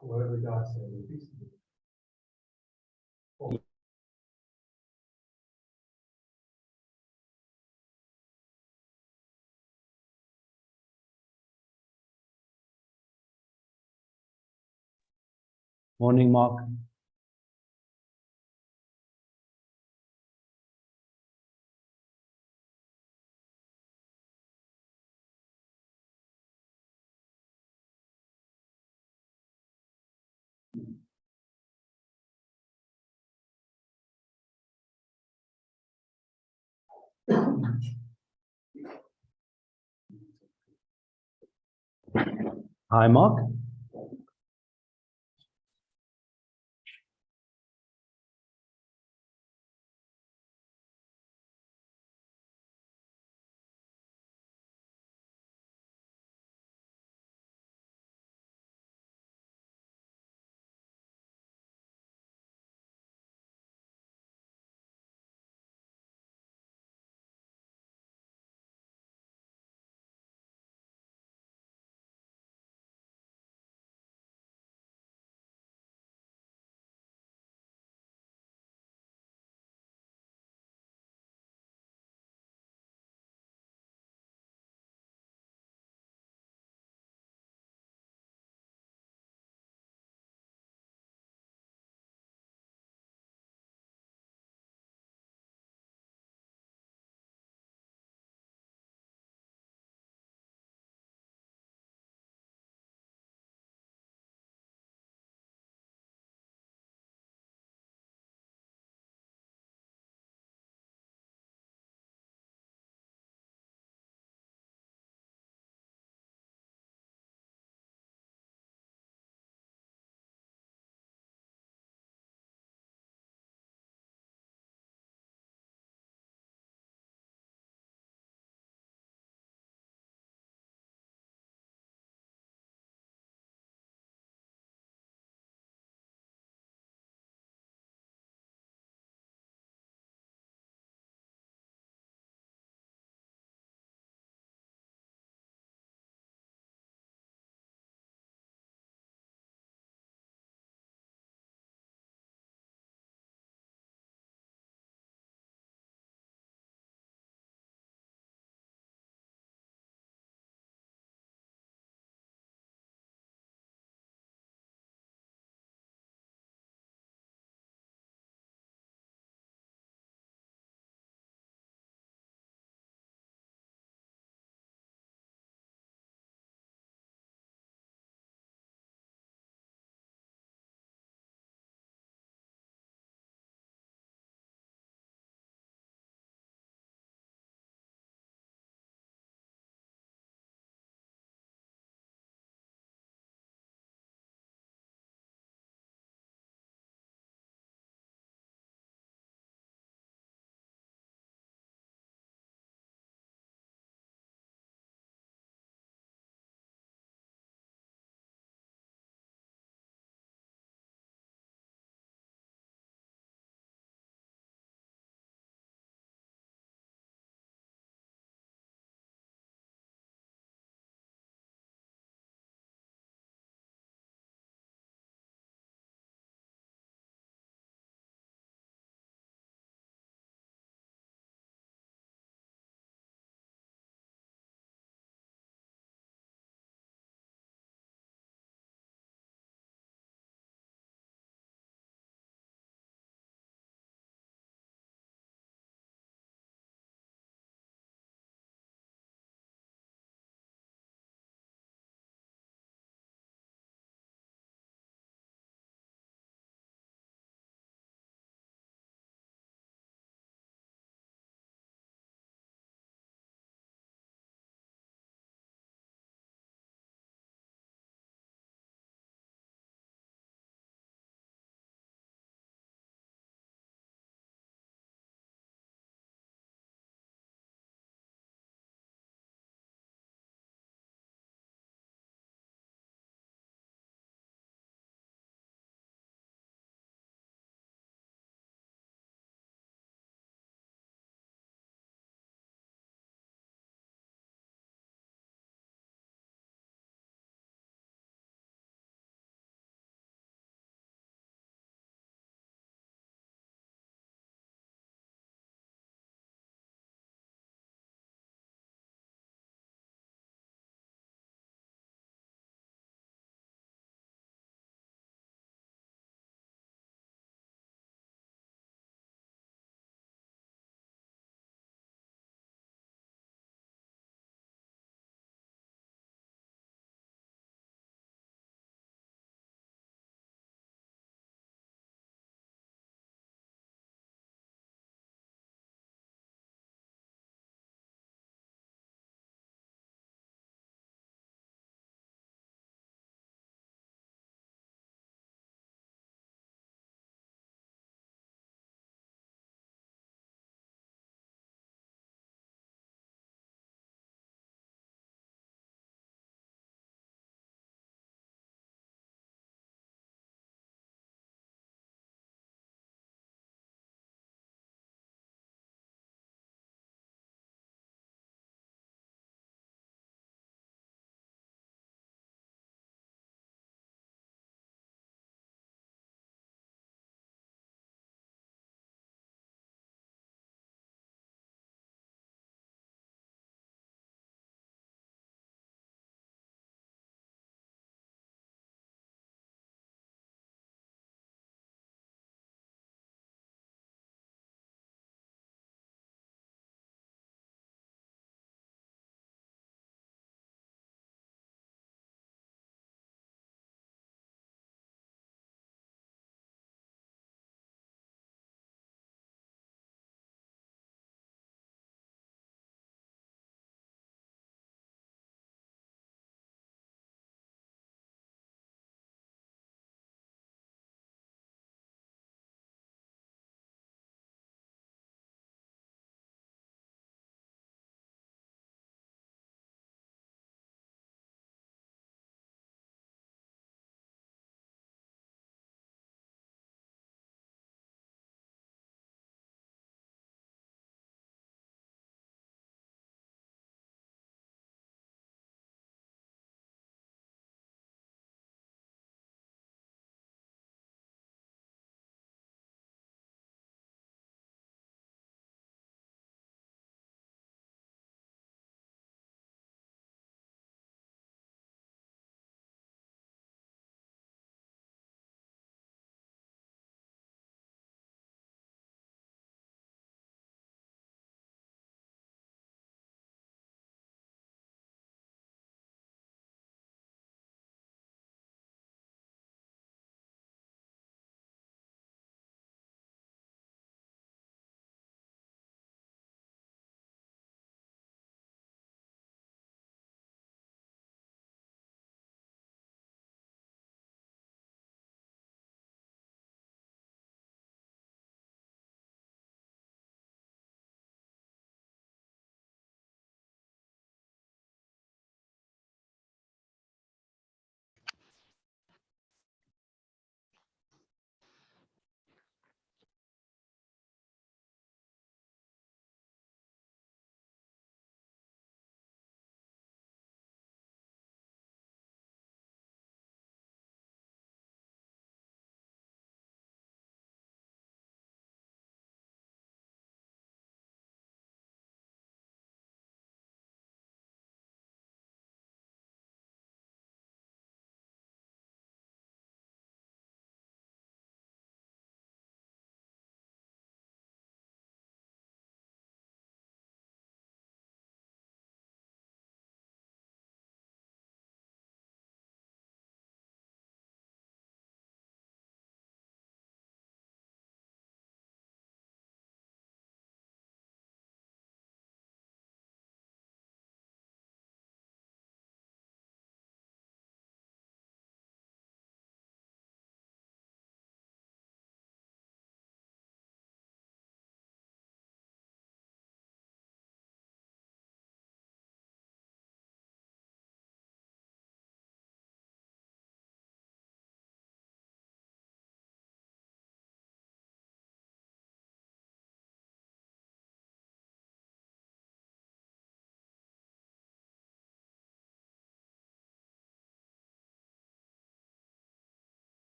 What have we got saying? Morning, Mark. Hi, Mark.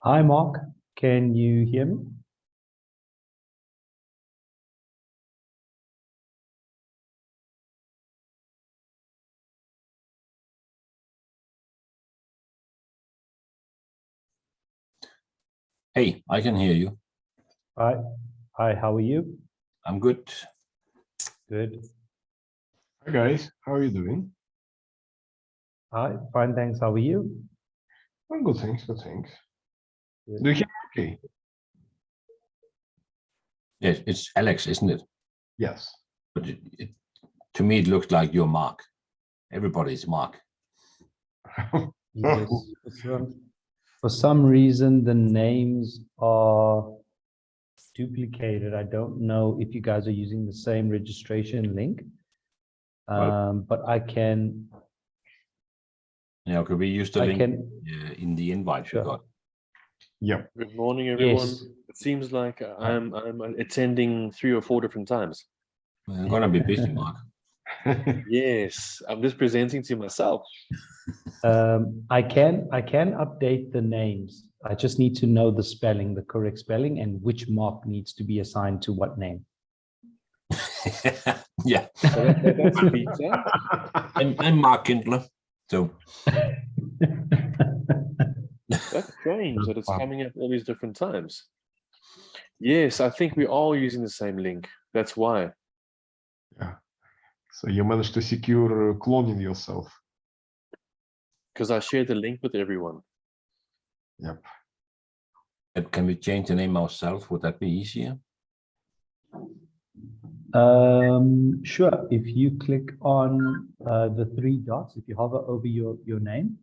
Hi, Mark. Can you hear me? Hey, I can hear you. Hi. Hi, how are you? I'm good. Good. Hi guys, how are you doing? Hi, fine, thanks. How are you? I'm good, thanks, good, thanks. Good. Do you hear me okay? Yes, it's Alex, isn't it? Yes. But to me, it looks like you're Mark. Everybody's Mark. Yes. For some reason, the names are duplicated. I don't know if you guys are using the same registration link. But I can. Yeah, okay, we use the I link can. in the invite Sure. we got. Yep. Good morning, everyone. Yes. It seems like I'm attending 3 or 4 different times. I'm gonna be busy, Mark. Yes, I'm just presenting to myself. I can update the names. I just need to know the spelling, the correct spelling, and which mark needs to be assigned to what name. Yeah, So that's Peter. I'm Mark Kindler. So That's strange that it's coming up all these different times. Yes, I think we're all using the same link. That's why. Yeah. So you managed to secure cloning yourself. Because I shared the link with everyone. Yep. can we change the name ourselves? Would that be easier? Sure. If you click on the 3 dots, if you hover over your name,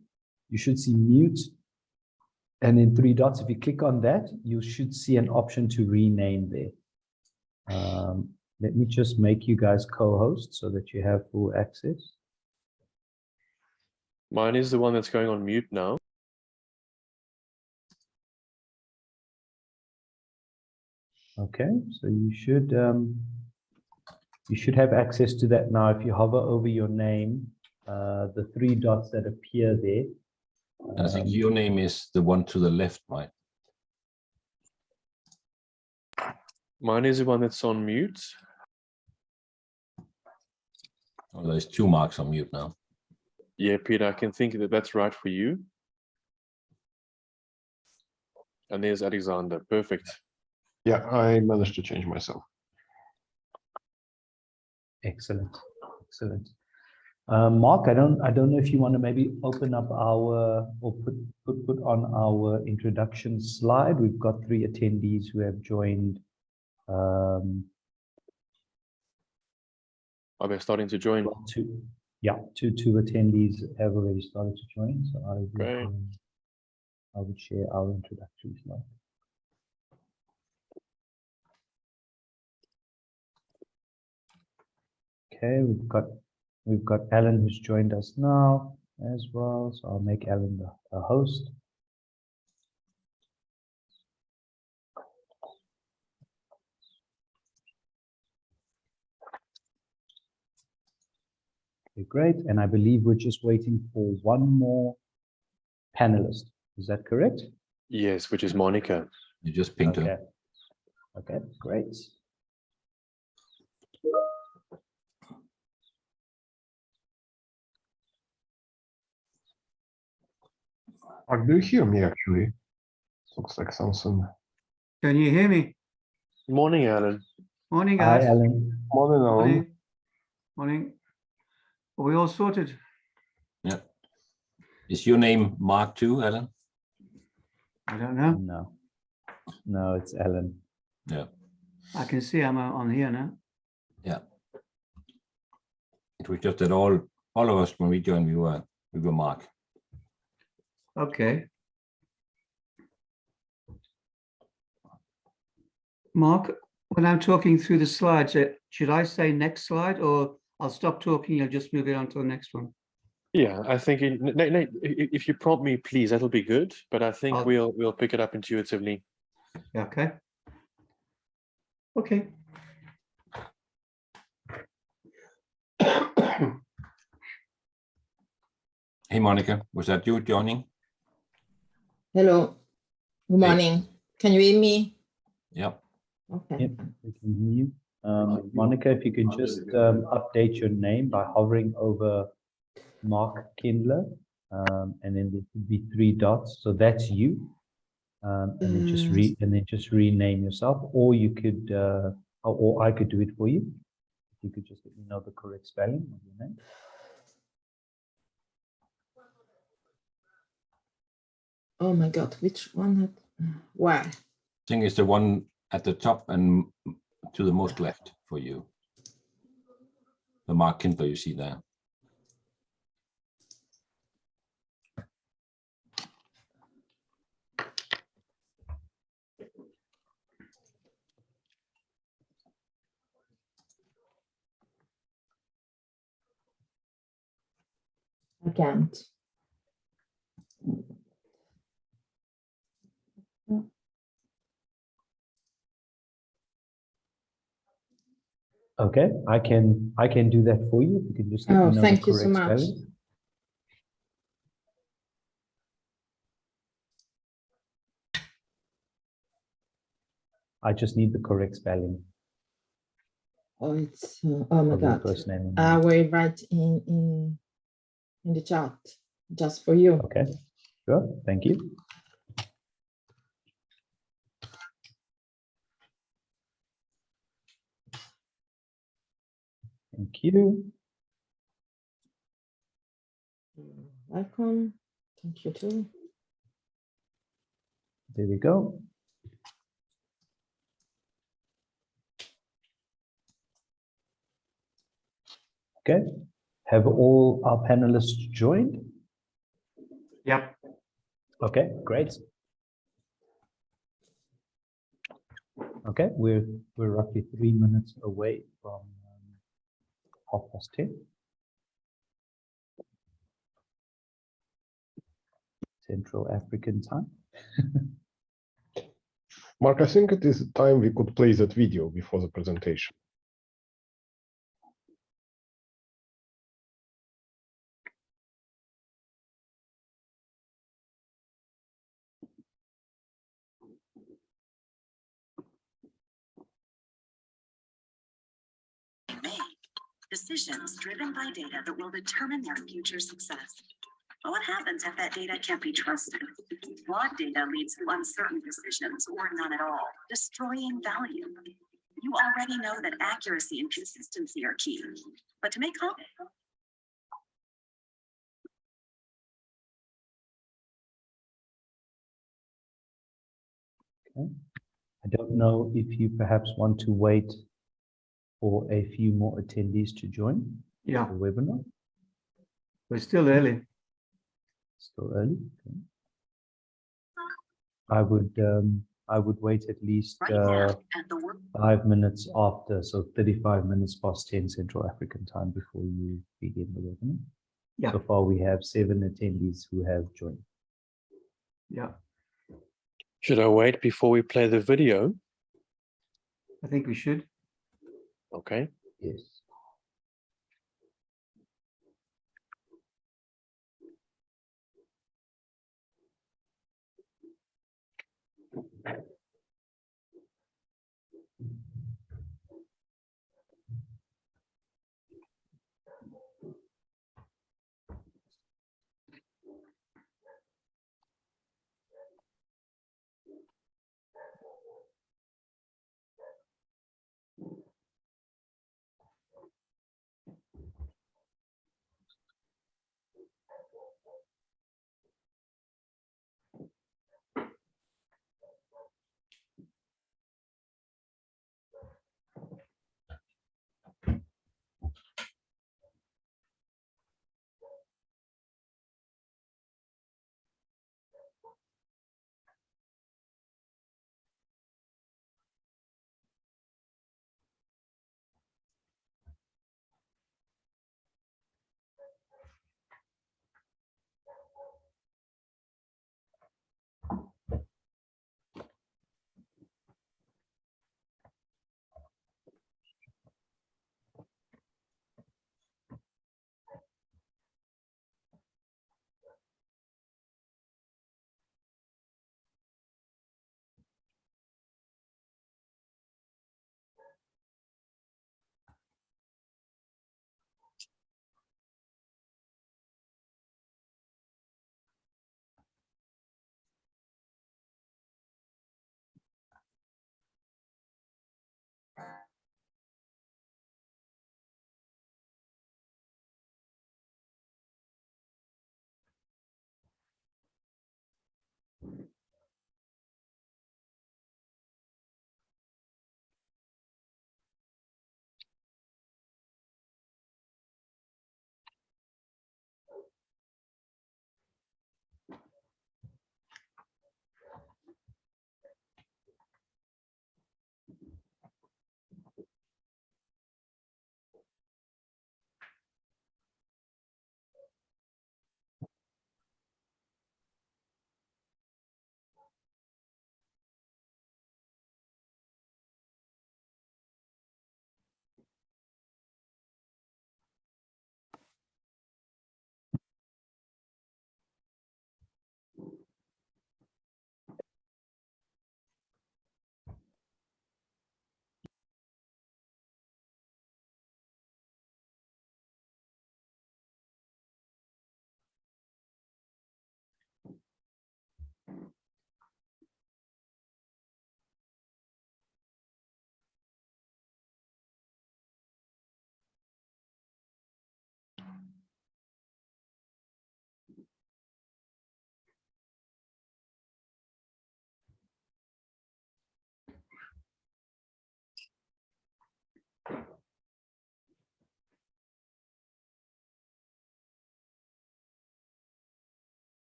you should see mute. And in 3 dots, if you click on that, you should see an option to rename there. Let me just make you guys co-host so that you have full access. Mine is the one that's going on mute now. Okay, so you should have access to that now. If you hover over your name, the 3 dots that appear there. I think your name is the one to the left, right? Mine is the one that's on mute. Oh, there's 2 marks on mute now. Yeah, Peter, I can think that that's right for you. And there's Alexander. Perfect. Yeah, I managed to change myself. Excellent, excellent. Mark, I don't know if you want to maybe open up our or put on our introduction slide. We've got 3 attendees who have joined. Are they starting to join? Well, two attendees have already started to join. So Okay. I would share our introduction slide. Okay, we've got Alan who's joined us now as well. So I'll make Alan the host. Okay, great. And I believe we're just waiting for one more panelist. Is that correct? Yes, which is Monica. You just pinged her. Okay, great. Do you hear me actually? Looks like something. Can you hear me? Morning, Alan. Morning, Hi, guys. Alan. Morning, Alan. Morning. Morning. Are we all sorted? Yeah. Is your name Mark too, Alan? I don't know. No, it's Alan. Yeah. I can see I'm on here now. Yeah. It was just that all of us when we joined, we were Mark. Okay. Mark, when I'm talking through the slides, should I say next slide or I'll stop talking, you'll just move it on to the next one? Yeah, I think if you prompt me, please, that'll be good. But I think I'll- we'll pick it up intuitively. Okay. Okay. Hey, Monica, was that you joining? Hello. Good morning. Can you hear me? Yep. Okay. Yep, we can hear you. Monica, if you can just update your name by hovering over Mark Kindler, and then there should be 3 dots. So that's you. And then just rename yourself, or you could, or I could do it for you. If you could just let me know the correct spelling of your name. Oh my God, which one? Where? I think it's the one at the top and to the most left for you. The Mark Kindler you see there. I can't. Okay, I can do that for you. You can just let me Oh, know thank the you so correct much. spelling. I just need the correct spelling Oh, it's oh my of your God. first name and I name. will write in the chat just for you. Okay, sure. Thank you. Thank you. Welcome. Thank you too. There we go. Okay. Have all our panelists joined? Yep. Okay, great. Okay, we're roughly 3 minutes away from 10:30 Central African time. Mark, I think it is time we could play that video before the presentation. Make decisions driven by data that will determine their future success. But what happens if that data can't be trusted? Flawed data leads to uncertain decisions or none at all, destroying value. You already know that accuracy and consistency are key. But to make I don't know if you perhaps want to wait for a few more attendees to join Yeah, the webinar. we're still early. Still early. Okay. I would wait at least right now at the work 5 minutes after, so 35 minutes past 10 Central African time before you begin the webinar. Yeah. So far, we have 7 attendees who have joined. Yeah, Should I wait before we play the video? I think we should. Okay. Yes.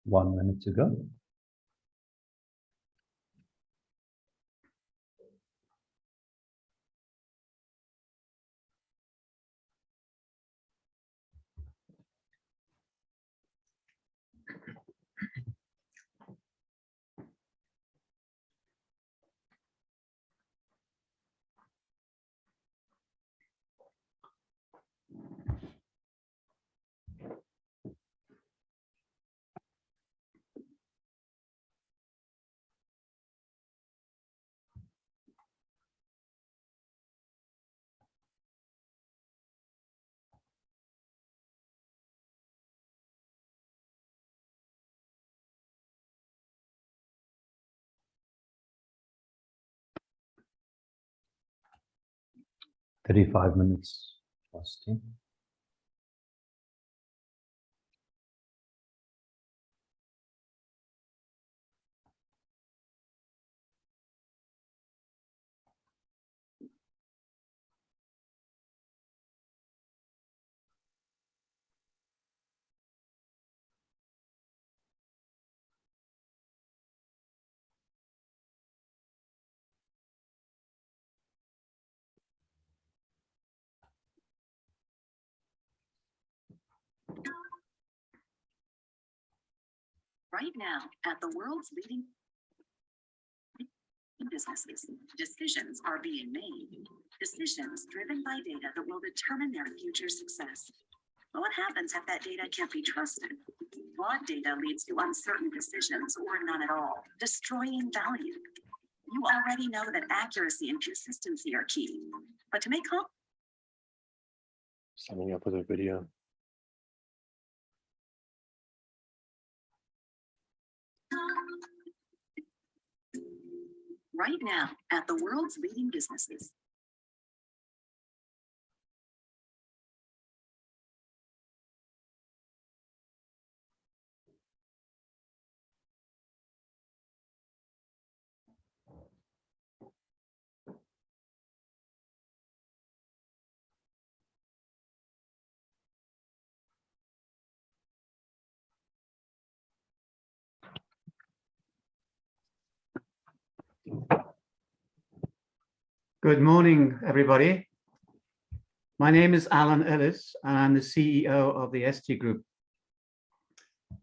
1 minute to go. Thirty-five minutes plus 10. Right now, at the world's leading businesses, decisions are being made. Decisions driven by data that will determine their future success. But what happens if that data can't be trusted? Flawed data leads to uncertain decisions or none at all, destroying value. You already know that accuracy and consistency are key. But to make Summing up with a video. right now at the world's leading businesses. Good morning, everybody. My name is Alan Ellis, and I'm the CEO of the ST Group.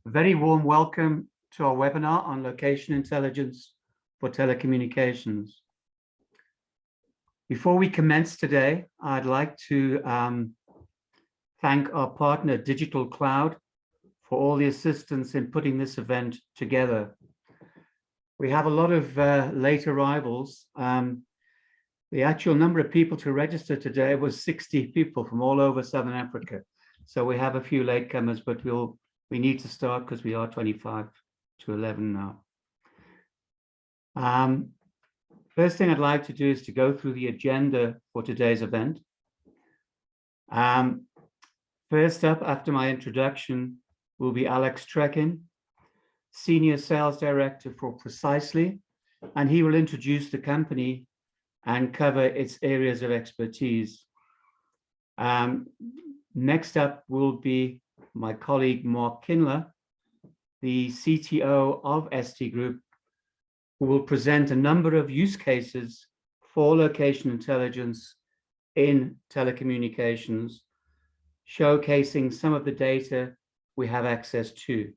A very warm welcome to our webinar on location intelligence for telecommunications. Before we commence today, I'd like to thank our partner, Digital Cloud, for all the assistance in putting this event together. We have a lot of late arrivals. The actual number of people to register today was 60 people from all over Southern Africa. So we have a few latecomers, but we need to start because we are 25 to 11 now. First thing I'd like to do is to go through the agenda for today's event. First up, after my introduction, will be Alex Trekin, Senior Sales Director for Precisely, and he will introduce the company and cover its areas of expertise. Next up will be my colleague, Mark Kindler, the CTO of ST Group, who will present a number of use cases for location intelligence in telecommunications, showcasing some of the data we have access to.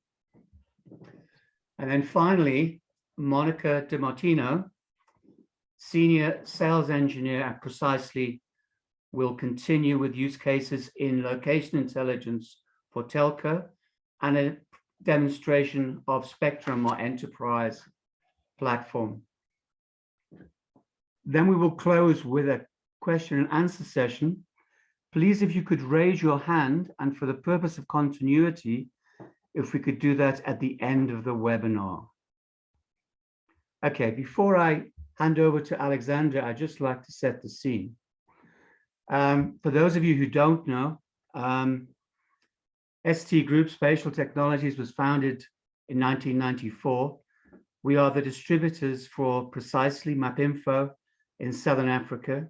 And then finally, Monica DiMartino, Senior Sales Engineer at Precisely, will continue with use cases in location intelligence for telco and a demonstration of Spectrum, our enterprise platform. Then we will close with a question and answer session. Please, if you could raise your hand, and for the purpose of continuity, if we could do that at the end of the webinar. Okay, before I hand over to Alexander, I'd just like to set the scene. For those of you who don't know, ST Group Spatial Technologies was founded in 1994. We are the distributors for Precisely MapInfo in Southern Africa.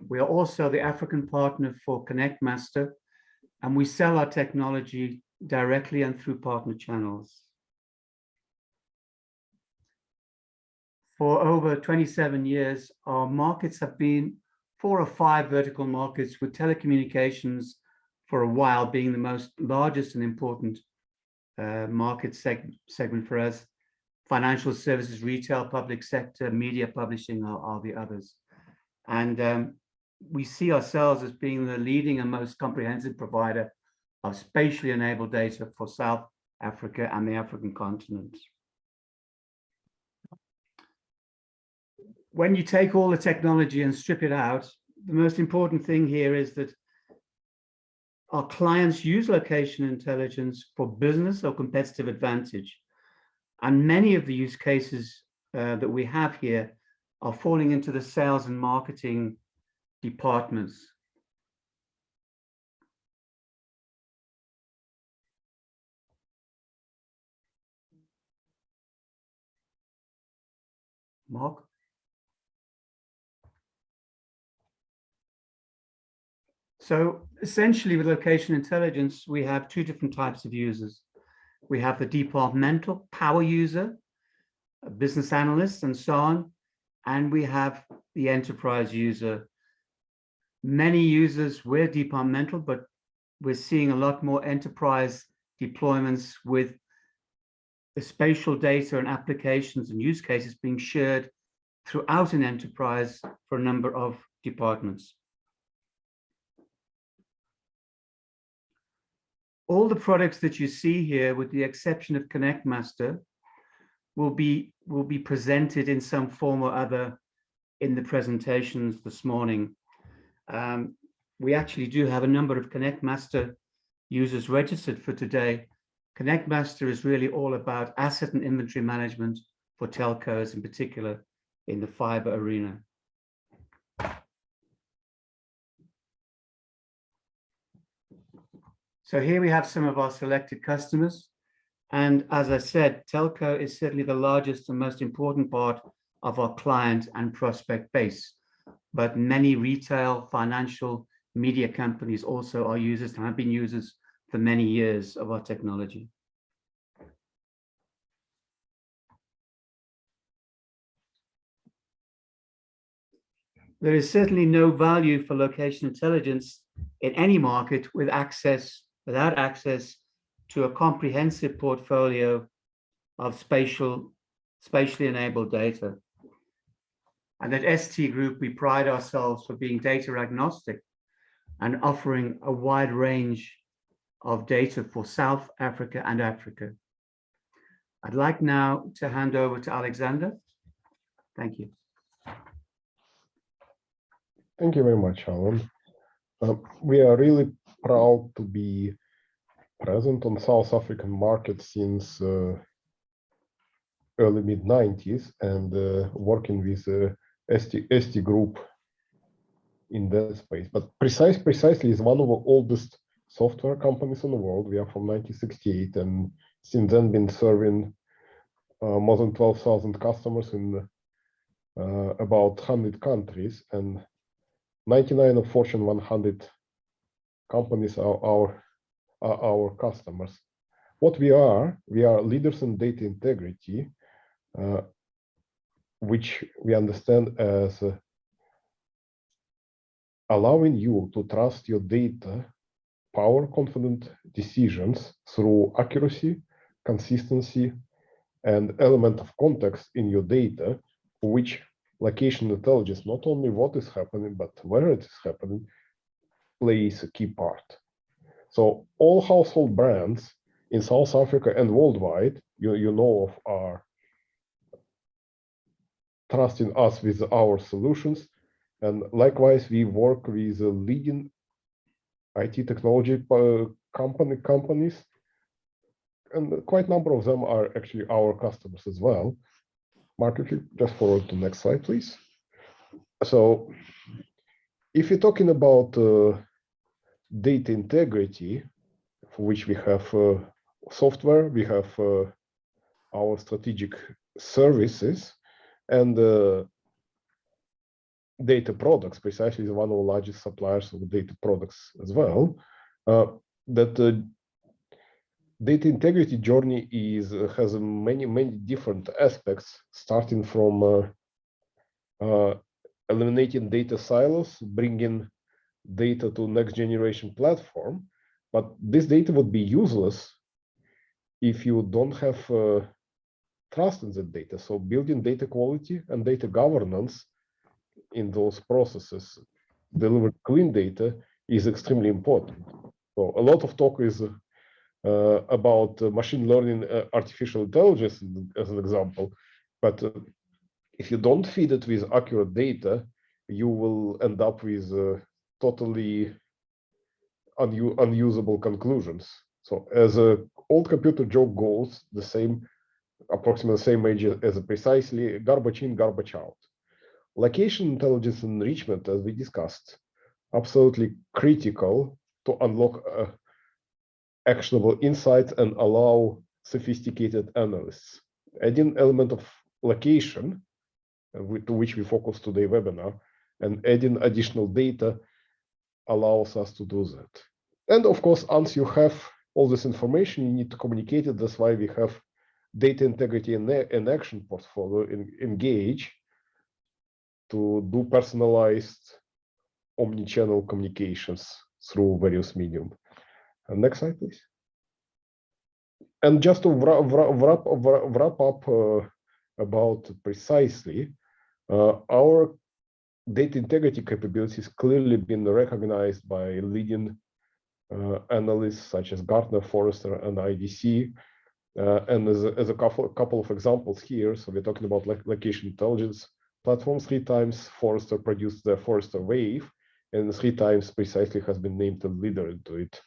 We are also the African partner for ConnectMaster, and we sell our technology directly and through partner channels. For over 27 years, our markets have been 4 or 5 vertical markets, with telecommunications for a while being the most largest and important market segment for us. Financial services, retail, public sector, media publishing are the others. And we see ourselves as being the leading and most comprehensive provider of spatially enabled data for South Africa and the African continent. When you take all the technology and strip it out, the most important thing here is that our clients use location intelligence for business or competitive advantage. And many of the use cases that we have here are falling into the sales and marketing departments. Mark? So essentially with location intelligence, we have 2 different types of users. We have the departmental power user, a business analyst, and so on. And we have the enterprise user. Many users were departmental, but we're seeing a lot more enterprise deployments with the spatial data and applications and use cases being shared throughout an enterprise for a number of departments. All the products that you see here, with the exception of ConnectMaster, will be presented in some form or other in the presentations this morning. We actually do have a number of ConnectMaster users registered for today. ConnectMaster is really all about asset and inventory management for telcos, in particular in the fiber arena. So here we have some of our selected customers. And as I said, telco is certainly the largest and most important part of our client and prospect base. But many retail, financial, media companies also are users and have been users for many years of our technology. There is certainly no value for location intelligence in any market without access to a comprehensive portfolio of spatially enabled data. And at ST Group, we pride ourselves for being data agnostic and offering a wide range of data for South Africa and Africa. I'd like now to hand over to Alexander. Thank you. Thank you very much, Alan. We are really proud to be present on South African market since early mid-90s and working with ST Group in that space. But Precisely is one of the oldest software companies in the world. We are from 1968 and since then been serving more than 12,000 customers in about 100 countries, and 99 of Fortune 100 companies are our customers. what we are leaders in data integrity, which we understand as allowing you to trust your data, power confident decisions through accuracy, consistency, and element of context in your data, which location intelligence, not only what is happening, but where it is happening, plays a key part. So all household brands in South Africa and worldwide, you know of, are trusting us with our solutions. And likewise, we work with leading IT technology companies, and quite a number of them are actually our customers as well. Mark, if you just forward to the next slide, please. So if you're talking about data integrity, for which we have software, we have our strategic services, and data products, precisely is one of the largest suppliers of data products as well. That data integrity journey has many different aspects, starting from eliminating data silos, bringing data to next generation platform. But this data would be useless if you don't have trust in the data. So building data quality and data governance in those processes, deliver clean data, is extremely important. So a lot of talk is about machine learning, artificial intelligence as an example, but if you don't feed it with accurate data, you will end up with totally unusable conclusions. So as an old computer joke goes, approximately same age as precisely garbage in, garbage out. Location intelligence enrichment, as we discussed, absolutely critical to unlock actionable insights and allow sophisticated analysts. Adding element of location, to which we focus today webinar, and adding additional data allows us to do that. And of course, once you have all this information, you need to communicate it. That's why we have data integrity and action portfolio engage to do personalized omni-channel communications through various medium. And next slide, please. And just to wrap up about precisely, our data integrity capabilities clearly been recognized by leading analysts such as Gartner, Forrester, and IDC. And as a couple of examples here, so we're talking about location intelligence platform. 3 times Forrester produced the Forrester Wave, and 3 times precisely has been named a leader into it.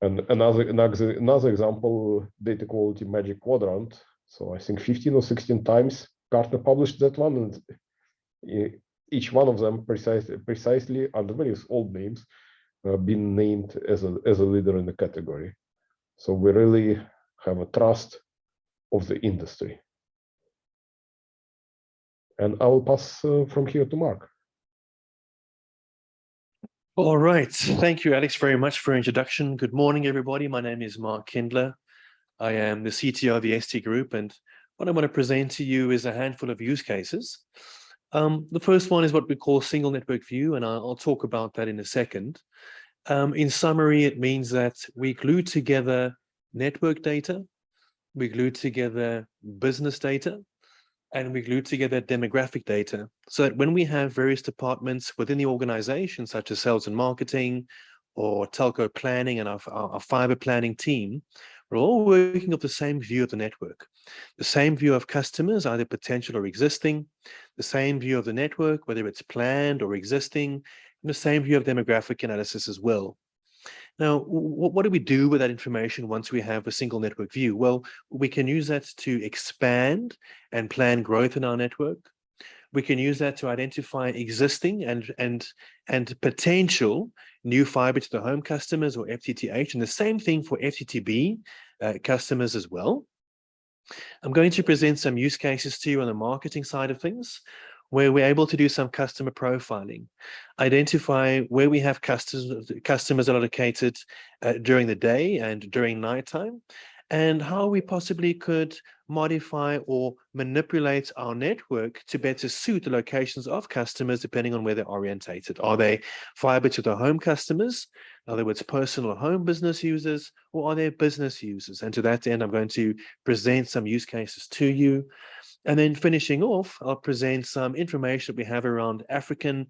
And another example, data quality magic quadrant. So I think 15 or 16 times Gartner published that one, and each one of them precisely under various old names been named as a leader in the category. So we really have a trust of the industry. And I will pass from here to Mark. All right. Thank you, Alex, very much for your introduction. Good morning, everybody. My name is Mark Kindler. I am the CTO of the ST Group, and what I want to present to you is a handful of use cases. The first one is what we call single network view, and I'll talk about that in a second. In summary, it means that we glue together network data, we glue together business data, and we glue together demographic data, so that when we have various departments within the organization, such as sales and marketing or telco planning and our fiber planning team, we're all working off the same view of the network, the same view of customers, either potential or existing, the same view of the network, whether it's planned or existing, and the same view of demographic analysis as well. Now, what do we do with that information once we have a single network view? Well, we can use that to expand and plan growth in our network. We can use that to identify existing and potential new fiber to the home customers, or FTTH, and the same thing for FTTB customers as well. I'm going to present some use cases to you on the marketing side of things. where we're able to do some customer profiling, identify where we have customers that are located during the day and during nighttime, and how we possibly could modify or manipulate our network to better suit the locations of customers depending on where they're orientated. Are they fiber to the home customers? In other words, personal home business users, or are they business users? And to that end, I'm going to present some use cases to you. And then finishing off, I'll present some information that we have around African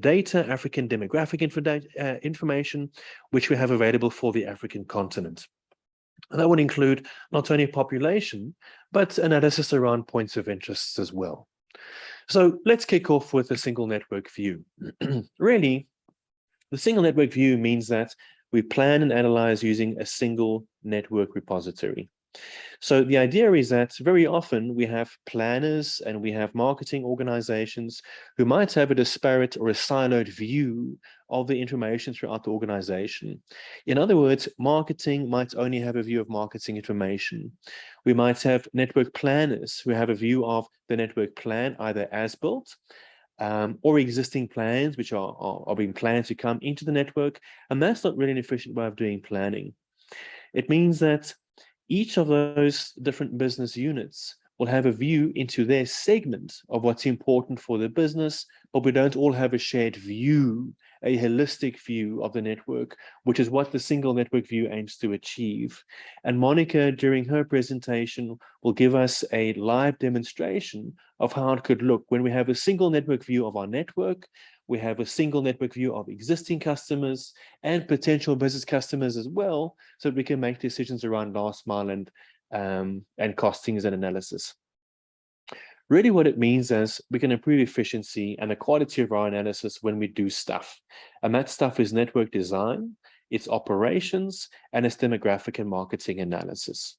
data, African demographic information, which we have available for the African continent. And that would include not only population, but analysis around points of interest as well. So let's kick off with a single network view. Really, the single network view means that we plan and analyze using a single network repository. So the idea is that very often we have planners and we have marketing organizations who might have a disparate or a siloed view of the information throughout the organization. In other words, marketing might only have a view of marketing information. We might have network planners who have a view of the network plan either as built or existing plans which are being planned to come into the network. And that's not really an efficient way of doing planning. It means that each of those different business units will have a view into their segment of what's important for the business, but we don't all have a shared view, a holistic view of the network, which is what the single network view aims to achieve. And Monica, during her presentation, will give us a live demonstration of how it could look when we have a single network view of our network, we have a single network view of existing customers and potential business customers as well, so that we can make decisions around last mile and costings and analysis. Really what it means is we can improve efficiency and the quality of our analysis when we do stuff. And that stuff is network design, its operations, and its demographic and marketing analysis.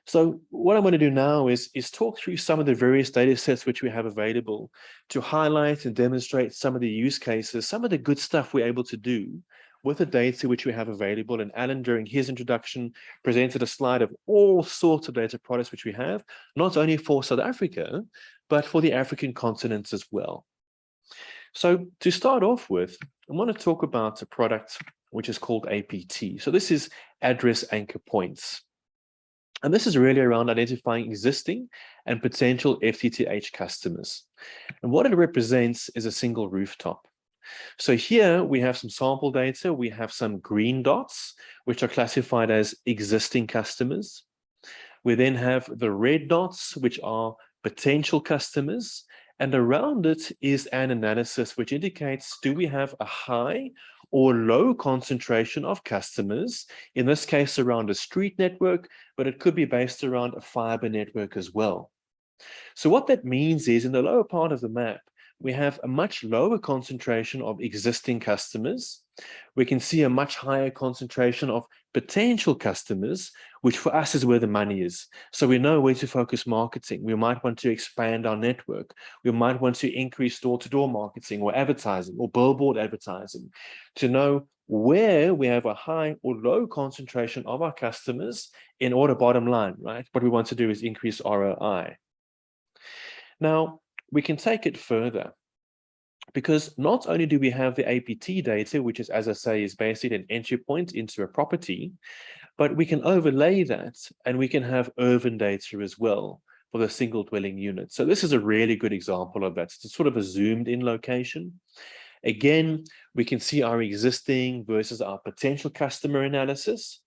So what I'm going to do now is talk through some of the various data sets which we have available to highlight and demonstrate some of the use cases, some of the good stuff we're able to do with the data which we have available. And Alan, during his introduction, presented a slide of all sorts of data products which we have, not only for South Africa, but for the African continent as well. So to start off with, I want to talk about a product which is called APT. So this is address anchor points. And this is really around identifying existing and potential FTTH customers. And what it represents is a single rooftop. So here we have some sample data. We have some green dots, which are classified as existing customers. We then have the red dots, which are potential customers. And around it is an analysis which indicates, do we have a high or low concentration of customers, in this case around a street network, but it could be based around a fiber network as well. So what that means is in the lower part of the map, we have a much lower concentration of existing customers. We can see a much higher concentration of potential customers, which for us is where the money is. So we know where to focus marketing. We might want to expand our network. We might want to increase door-to-door marketing or advertising or billboard advertising to know where we have a high or low concentration of our customers in order bottom line, right? What we want to do is increase ROI. Now, we can take it further because not only do we have the APT data, which is, as I say, is basically an entry point into a property, but we can overlay that and we can have urban data as well for the single dwelling unit. So this is a really good example of that. It's sort of a zoomed in location. Again, we can see our existing versus our potential customer analysis.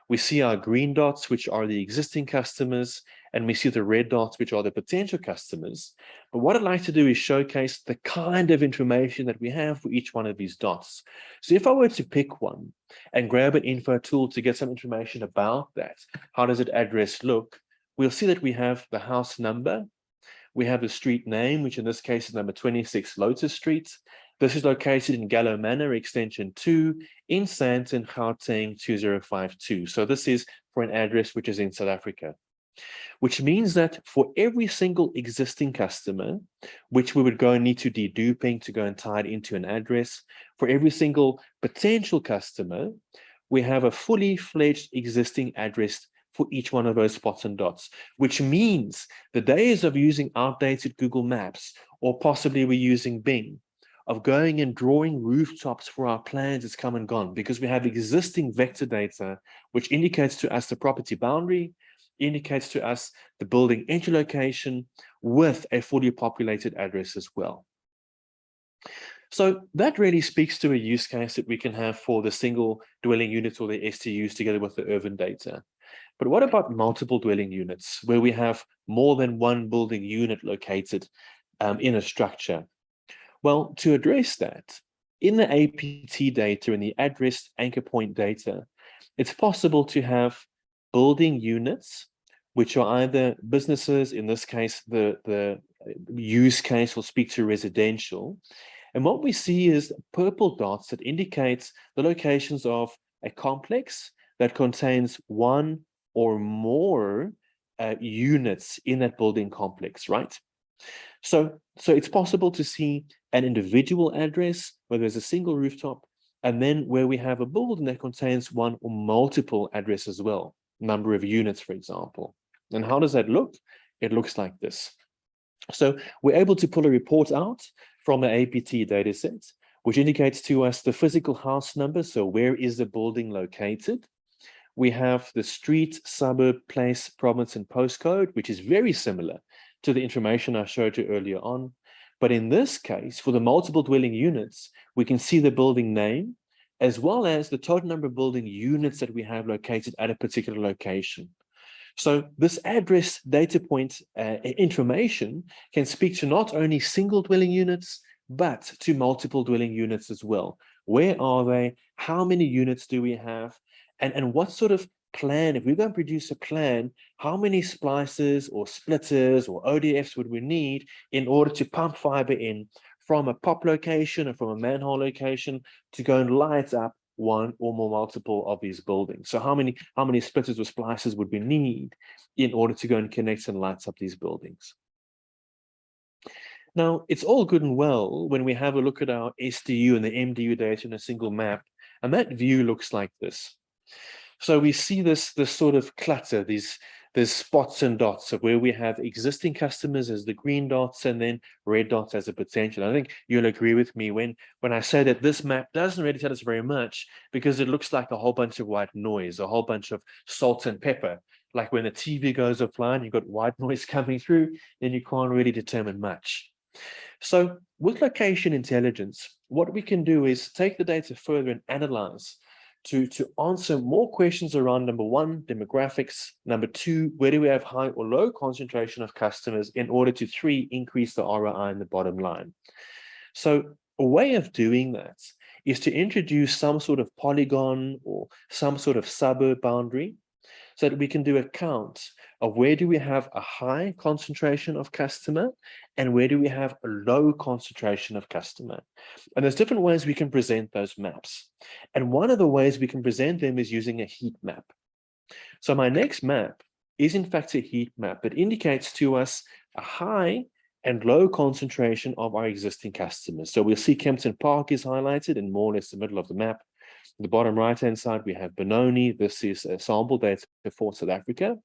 We see our green dots, which are the existing customers, and we see the red dots, which are the potential customers. But what I'd like to do is showcase the kind of information that we have for each one of these dots. So if I were to pick one and grab an info tool to get some information about that, how does it address look? We'll see that we have the house number. We have the street name, which in this case is number 26 Lotus Street. This is located in Gallo Manor, extension 2, in Sandton, Gauteng 2052. So this is for an address which is in South Africa, which means that for every single existing customer, which we would go and need to deduping to go and tie it into an address, for every single potential customer, we have a fully fledged existing address for each one of those spots and dots, which means the days of using outdated Google Maps, or possibly we're using Bing, of going and drawing rooftops for our plans is come and gone, because we have existing vector data, which indicates to us the property boundary, indicates to us the building entry location with a fully populated address as well. So that really speaks to a use case that we can have for the single dwelling units or the STUs together with the urban data. But what about multiple dwelling units, where we have more than one building unit located in a structure? Well, to address that, in the APT data and the address anchor point data, it's possible to have building units, which are either businesses, in this case, the use case will speak to residential. And what we see is purple dots that indicates the locations of a complex that contains one or more units in that building complex, right? So it's possible to see an individual address where there's a single rooftop, and then where we have a building that contains one or multiple addresses as well, number of units, for example. And how does that look? It looks like this. So we're able to pull a report out from an APT dataset, which indicates to us the physical house number. So where is the building located? We have the street, suburb, place, province, and postcode, which is very similar to the information I showed you earlier on. But in this case, for the multiple dwelling units, we can see the building name, as well as the total number of building units that we have located at a particular location. So this address data point information can speak to not only single dwelling units, but to multiple dwelling units as well. Where are they? How many units do we have? And what sort of plan, if we're going to produce a plan, how many splices or splitters or ODFs would we need in order to pump fiber in from a POP location or from a manhole location to go and light up one or more multiple of these buildings? So how many splitters or splices would we need in order to go and connect and light up these buildings? Now, it's all good and well when we have a look at our SDU and the MDU data in a single map, and that view looks like this. So we see this sort of clutter, these spots and dots of where we have existing customers as the green dots and then red dots as a potential. I think you'll agree with me when I say that this map doesn't really tell us very much, because it looks like a whole bunch of white noise, a whole bunch of salt and pepper. Like when the TV goes offline, you've got white noise coming through, then you can't really determine much. So with location intelligence, what we can do is take the data further and analyze to answer more questions around, number one, demographics, number two, where do we have high or low concentration of customers, in order to, three, increase the ROI in the bottom line. So a way of doing that is to introduce some sort of polygon or some sort of suburb boundary, so that we can do a count of where do we have a high concentration of customer and where do we have a low concentration of customer. And there's different ways we can present those maps. And one of the ways we can present them is using a heat map. So my next map is in fact a heat map that indicates to us a high and low concentration of our existing customers. So we'll see Kempton Park is highlighted in more or less the middle of the map. The bottom right-hand side, we have Benoni. This is a sample data for South Africa.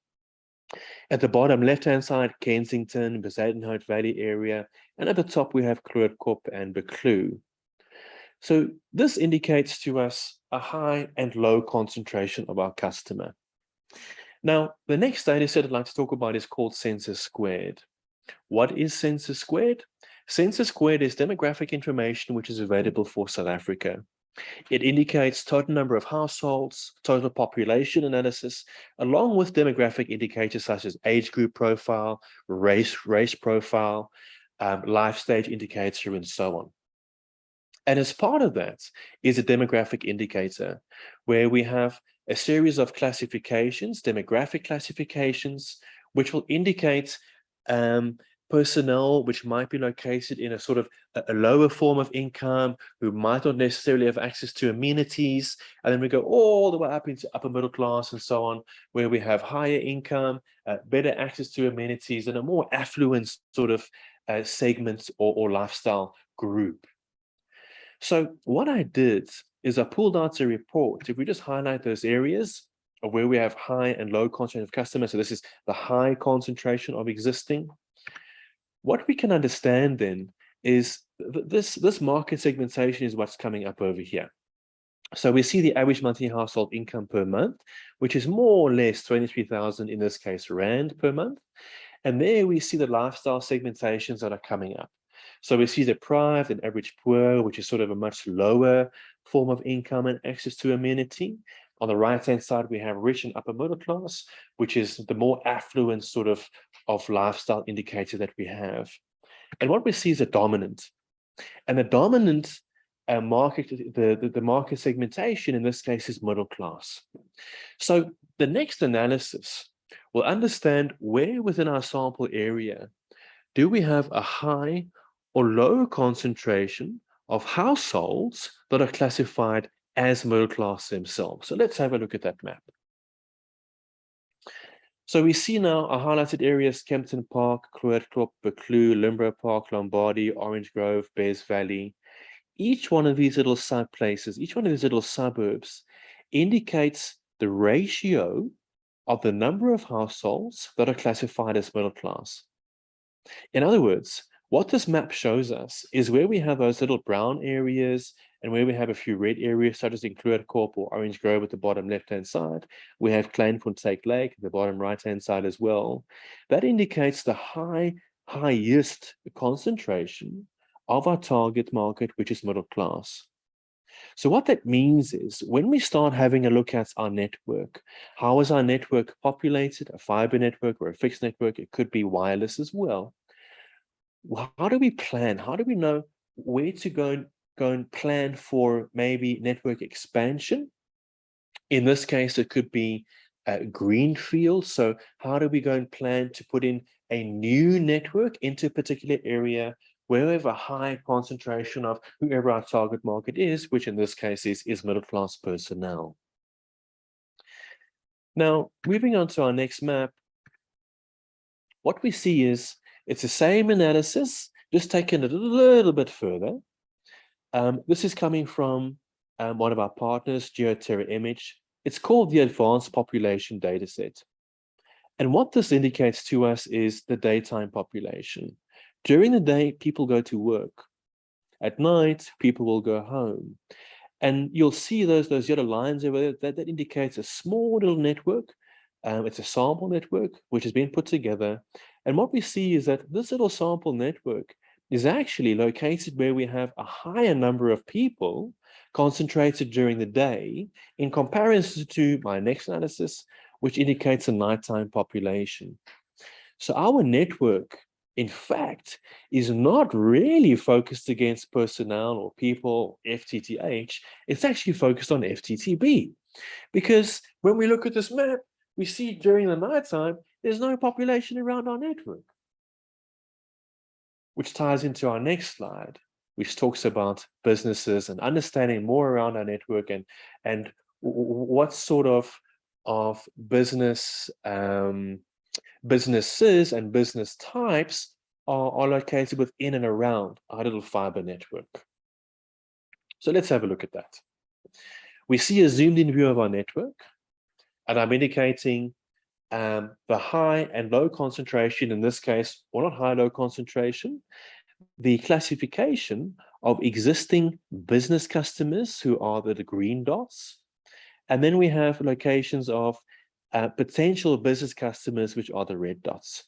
At the bottom left-hand side, Kensington, Bezuidenhout Valley area. And at the top, we have Grootkop and Buccleuch. So this indicates to us a high and low concentration of our customer. Now, the next data set I'd like to talk about is called census squared. What is census squared? Census squared is demographic information which is available for South Africa. It indicates total number of households, total population analysis, along with demographic indicators such as age group profile, race profile, life stage indicator, and so on. And as part of that is a demographic indicator, where we have a series of classifications, demographic classifications, which will indicate personnel which might be located in a sort of a lower form of income, who might not necessarily have access to amenities. And then we go all the way up into upper middle class and so on, where we have higher income, better access to amenities, and a more affluent sort of segment or lifestyle group. So what I did is I pulled out a report. If we just highlight those areas, of where we have high and low concentration of customers. So this is the high concentration of existing. What we can understand then is this market segmentation is what's coming up over here. So we see the average monthly household income per month, which is more or less 23,000 in this case rand per month. And there we see the lifestyle segmentations that are coming up. So we see deprived and average poor, which is sort of a much lower form of income and access to amenity. On the right-hand side, we have rich and upper middle class, which is the more affluent sort of lifestyle indicator that we have. And what we see is a dominant. And the dominant market, the market segmentation in this case is middle class. So the next analysis will understand where within our sample area do we have a high or low concentration of households that are classified as middle class themselves. So let's have a look at that map. So we see now our highlighted areas: Kempton Park, Krugerklop, Buccleuch, Limburg Park, Lombardy, Orange Grove, Bears Valley. Each one of these little sub places, each one of these little suburbs indicates the ratio of the number of households that are classified as middle class. In other words, what this map shows us is where we have those little brown areas and where we have a few red areas, such as in Krugerkorp or Orange Grove at the bottom left-hand side. We have Kleinfontein Lake at the bottom right-hand side as well. That indicates the highest concentration of our target market, which is middle class. So what that means is when we start having a look at our network, how is our network populated? A fiber network or a fixed network? It could be wireless as well. How do we plan? How do we know where to go and plan for maybe network expansion? In this case, it could be greenfield. So how do we go and plan to put in a new network into a particular area where we have a high concentration of whoever our target market is, which in this case is middle class personnel. Now, moving on to our next map, what we see is it's the same analysis, just taken it a little bit further. This is coming from one of our partners, GeoTerra Image. It's called the Advanced Population Dataset. And what this indicates to us is the daytime population. During the day, people go to work. At night, people will go home. And you'll see those yellow lines over there, that indicates a small little network. It's a sample network which has been put together. And what we see is that this little sample network is actually located where we have a higher number of people concentrated during the day in comparison to my next analysis, which indicates a nighttime population. So our network, in fact, is not really focused against personnel or people, FTTH. It's actually focused on FTTB. Because when we look at this map, we see during the nighttime, there's no population around our network. Which ties into our next slide, which talks about businesses and understanding more around our network and what sort of business businesses and business types are located within and around our little fiber network. So let's have a look at that. We see a zoomed in view of our network, and I'm indicating the high and low concentration, in this case, or not high, low concentration, the classification of existing business customers who are the green dots. And then we have locations of potential business customers, which are the red dots.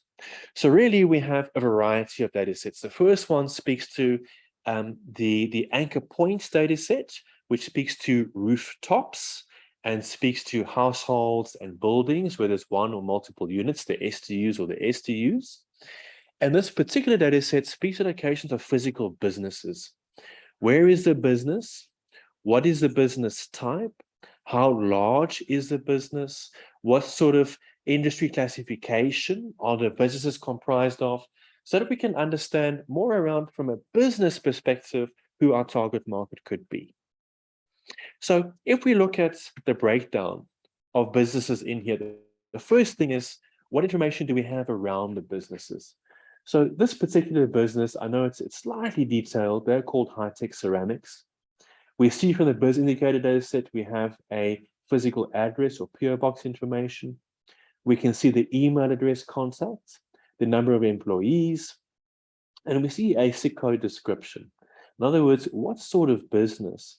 So really, we have a variety of data sets. The first one speaks to the anchor points data set, which speaks to rooftops and speaks to households and buildings where there's one or multiple units, the STUs or the STUs. And this particular data set speaks to locations of physical businesses. Where is the business? What is the business type? How large is the business? What sort of industry classification are the businesses comprised of? So that we can understand more around, from a business perspective, who our target market could be. So if we look at the breakdown of businesses in here, the first thing is, what information do we have around the businesses? So this particular business, I know it's slightly detailed. They're called High Tech Ceramics. We see from the biz indicator data set, we have a physical address or PO box information. We can see the email address contact, the number of employees, and we see a SIC code description. In other words, what sort of business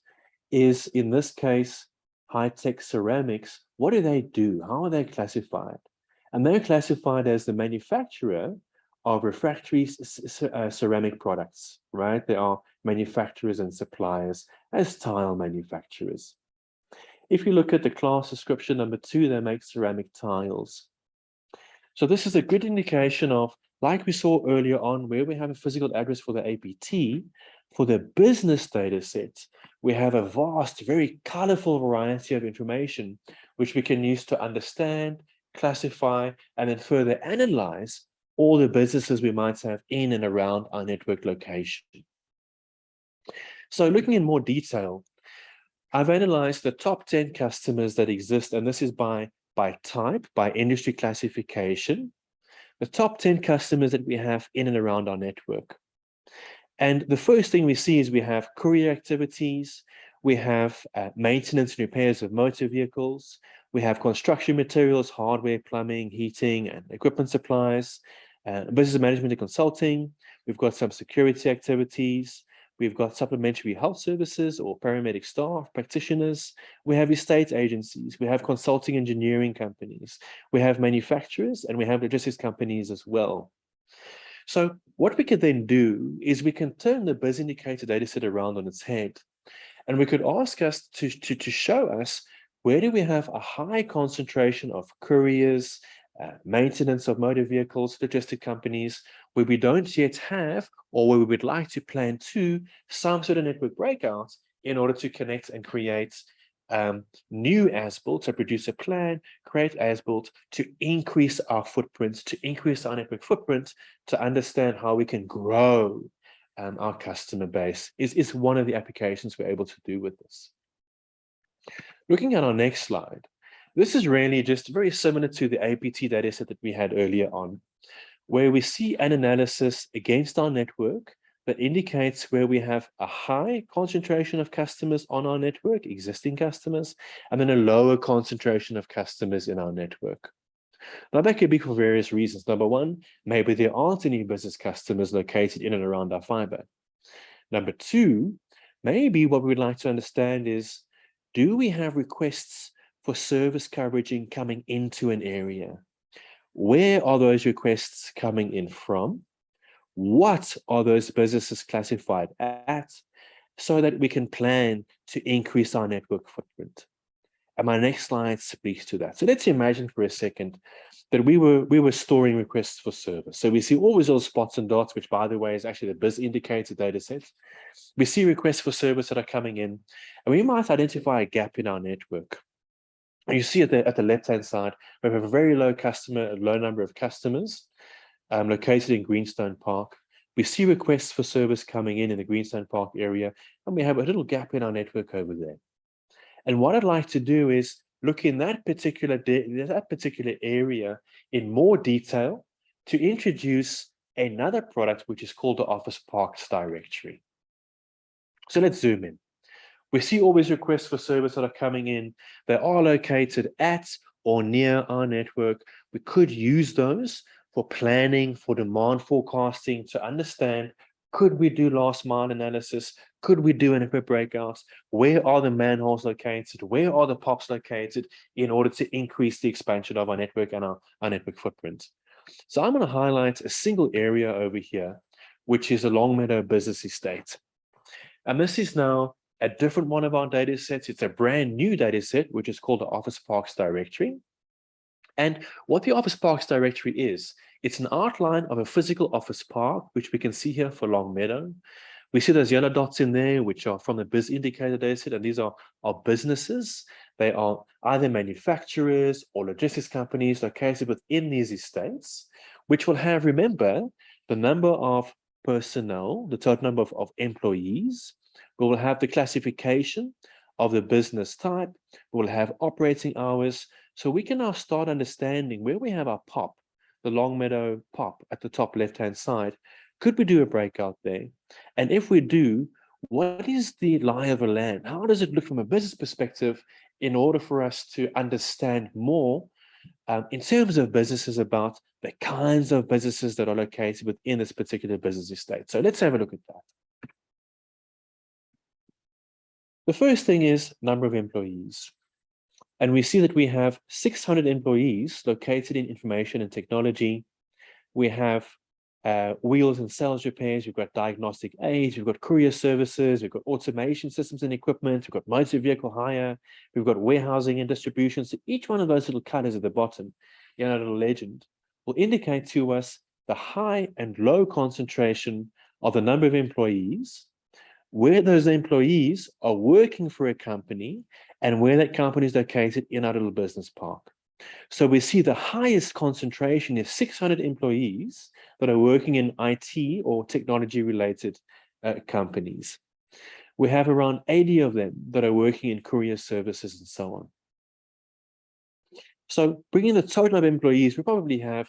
is, in this case, high-tech ceramics? What do they do? How are they classified? And they're classified as the manufacturer of refractory ceramic products, right? They are manufacturers and suppliers as tile manufacturers. If you look at the class description number 2, they make ceramic tiles. So this is a good indication of, like we saw earlier on, where we have a physical address for the APT, for the business data set, we have a vast, very colorful variety of information, which we can use to understand, classify, and then further analyze all the businesses we might have in and around our network location. So looking in more detail, I've analyzed the top 10 customers that exist, and this is by type, by industry classification, the top 10 customers that we have in and around our network. And the first thing we see is we have courier activities, we have maintenance and repairs of motor vehicles, we have construction materials, hardware, plumbing, heating, and equipment supplies, business management and consulting. We've got some security activities. We've got supplementary health services or paramedic staff, practitioners. We have estate agencies. We have consulting engineering companies. We have manufacturers, and we have logistics companies as well. So what we could then do is we can turn the biz indicator dataset around on its head, and we could ask us to show us where do we have a high concentration of couriers, maintenance of motor vehicles, logistic companies, where we don't yet have, or where we would like to plan to, some sort of network breakout in order to connect and create new as-built, to produce a plan, create as-built, to increase our footprint, to increase our network footprint, to understand how we can grow our customer base is one of the applications we're able to do with this. Looking at our next slide, this is really just very similar to the APT dataset that we had earlier on, where we see an analysis against our network that indicates where we have a high concentration of customers on our network, existing customers, and then a lower concentration of customers in our network. Now, that could be for various reasons. Number one, maybe there aren't any business customers located in and around our fiber. Number two, maybe what we would like to understand is, do we have requests for service coverage coming into an area? Where are those requests coming in from? What are those businesses classified at, so that we can plan to increase our network footprint? And my next slide speaks to that. So let's imagine for a second that we were storing requests for service. So we see all these little spots and dots, which, by the way, is actually the biz indicator data set. We see requests for service that are coming in, and we might identify a gap in our network. And you see at the left-hand side, we have a very low number of customers located in Greenstone Park. We see requests for service coming in the Greenstone Park area, and we have a little gap in our network over there. And what I'd like to do is look in that particular area in more detail to introduce another product, which is called the Office Parks Directory. So let's zoom in. We see all these requests for service that are coming in. They are located at or near our network. We could use those for planning, for demand forecasting, to understand, could we do last mile analysis? Could we do a network breakout? Where are the manholes located? Where are the POPs located, in order to increase the expansion of our network and our network footprint? So I'm going to highlight a single area over here, which is a Longmeadow business estate. And this is now a different one of our data sets. It's a brand new data set, which is called the Office Parks Directory. And what the Office Parks Directory is, it's an outline of a physical office park, which we can see here for Longmeadow. We see those yellow dots in there, which are from the biz indicator data set, and these are businesses. They are either manufacturers or logistics companies located within these estates, which will have, remember, the number of personnel, the total number of employees. We will have the classification of the business type. We will have operating hours. So we can now start understanding where we have our POP, the Longmeadow POP at the top left-hand side. Could we do a breakout there? And if we do, what is the lie of the land? How does it look from a business perspective in order for us to understand more in terms of businesses about the kinds of businesses that are located within this particular business estate? So let's have a look at that. The first thing is number of employees. And we see that we have 600 employees located in information and technology. We have wheels and sales repairs, we've got diagnostic aids, we've got courier services, we've got automation systems and equipment, we've got motor vehicle hire, we've got warehousing and distribution. So each one of those little colors at the bottom, a little legend, will indicate to us the high and low concentration of the number of employees, where those employees are working for a company, and where that company is located in our little business park. So we see the highest concentration is 600 employees that are working in IT or technology-related companies. We have around 80 of them that are working in courier services and so on. So bringing the total of employees, we probably have